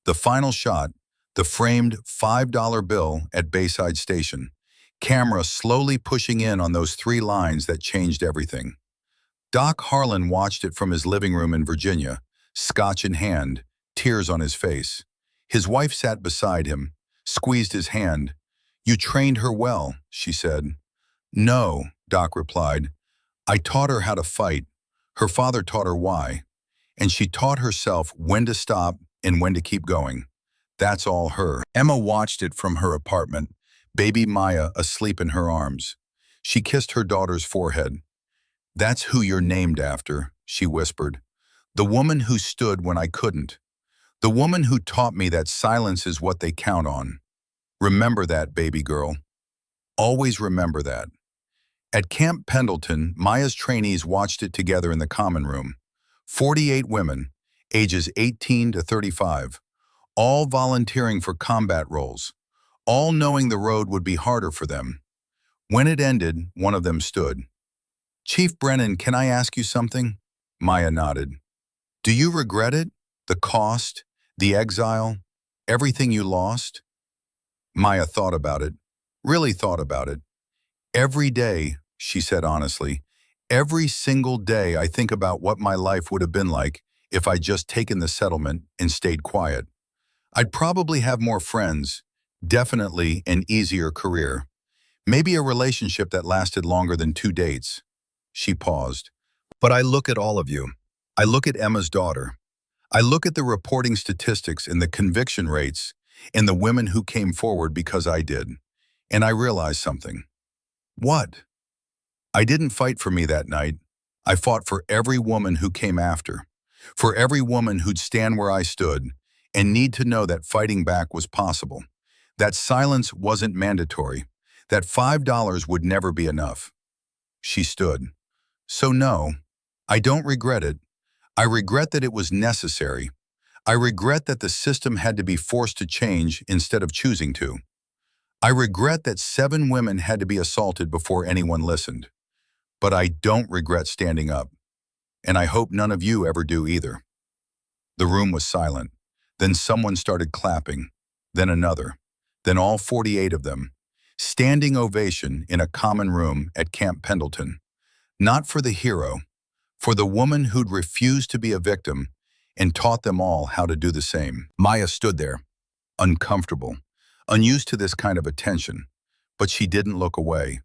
The final shot, the framed $5 bill at Bayside Station, camera slowly pushing in on those 3 lines that changed everything. Doc Harlan watched it from his living room in Virginia, scotch in hand, tears on his face. His wife sat beside him, squeezed his hand. "You trained her well," she said. "No," Doc replied. "I taught her how to fight. Her father taught her why. And she taught herself when to stop and when to keep going. That's all her." Emma watched it from her apartment, baby Maya asleep in her arms. She kissed her daughter's forehead. "That's who you're named after," she whispered. "The woman who stood when I couldn't. The woman who taught me that silence is what they count on. Remember that, baby girl. Always remember that." At Camp Pendleton, Maya's trainees watched it together in the common room. 48 women, ages 18 to 35, all volunteering for combat roles, all knowing the road would be harder for them. When it ended, one of them stood. "Chief Brennan, can I ask you something?" Maya nodded. "Do you regret it? The cost? The exile? Everything you lost?" Maya thought about it, really thought about it. "Every day," she said honestly, "every single day I think about what my life would have been like if I'd just taken the settlement and stayed quiet. I'd probably have more friends, definitely an easier career, maybe a relationship that lasted longer than 2 dates." She paused. "But I look at all of you. I look at Emma's daughter. I look at the reporting statistics and the conviction rates and the women who came forward because I did. And I realized something. What? I didn't fight for me that night. I fought for every woman who came after, for every woman who'd stand where I stood and need to know that fighting back was possible, that silence wasn't mandatory, that $5 would never be enough. She stood. So no, I don't regret it. I regret that it was necessary. I regret that the system had to be forced to change instead of choosing to. I regret that 7 women had to be assaulted before anyone listened. But I don't regret standing up. And I hope none of you ever do either. The room was silent. Then someone started clapping. Then another. Then all 48 of them. Standing ovation in a common room at Camp Pendleton. Not for the hero, for the woman who'd refused to be a victim and taught them all how to do the same. Maya stood there, uncomfortable, unused to this kind of attention, but she didn't look away,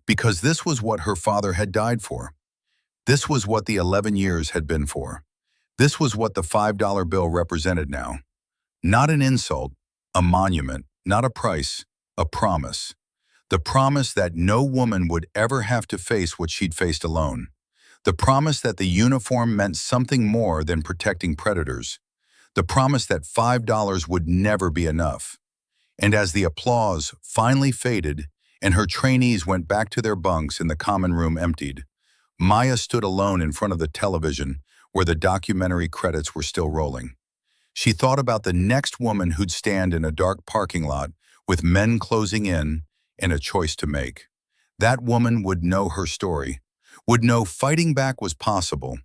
because this was what her father had died for. This was what the 11 years had been for. This was what the $5 bill represented now. Not an insult, a monument, not a price, a promise. The promise that no woman would ever have to face what she'd faced alone. The promise that the uniform meant something more than protecting predators. The promise that $5 would never be enough. And as the applause finally faded and her trainees went back to their bunks and the common room emptied, Maya stood alone in front of the television where the documentary credits were still rolling. She thought about the next woman who'd stand in a dark parking lot with men closing in and a choice to make. That woman would know her story, would know fighting back was possible,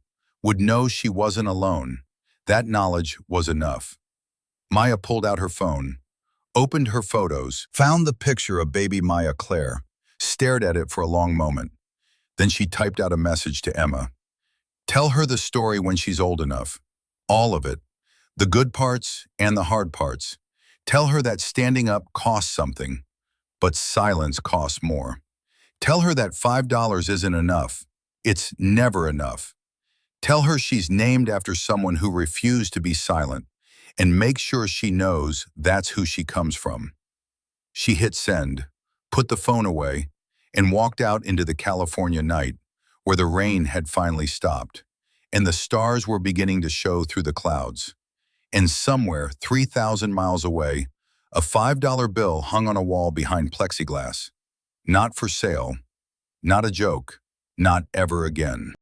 would know she wasn't alone. That knowledge was enough. Maya pulled out her phone, opened her photos, found the picture of baby Maya Claire, stared at it for a long moment. Then she typed out a message to Emma. Tell her the story when she's old enough. All of it. The good parts and the hard parts. Tell her that standing up costs something, but silence costs more. Tell her that $5 isn't enough. It's never enough. Tell her she's named after someone who refused to be silent, and make sure she knows that's who she comes from. She hit send, put the phone away, and walked out into the California night, where the rain had finally stopped, and the stars were beginning to show through the clouds. And somewhere 3,000 miles away, a $5 bill hung on a wall behind plexiglass. Not for sale, not a joke, not ever again.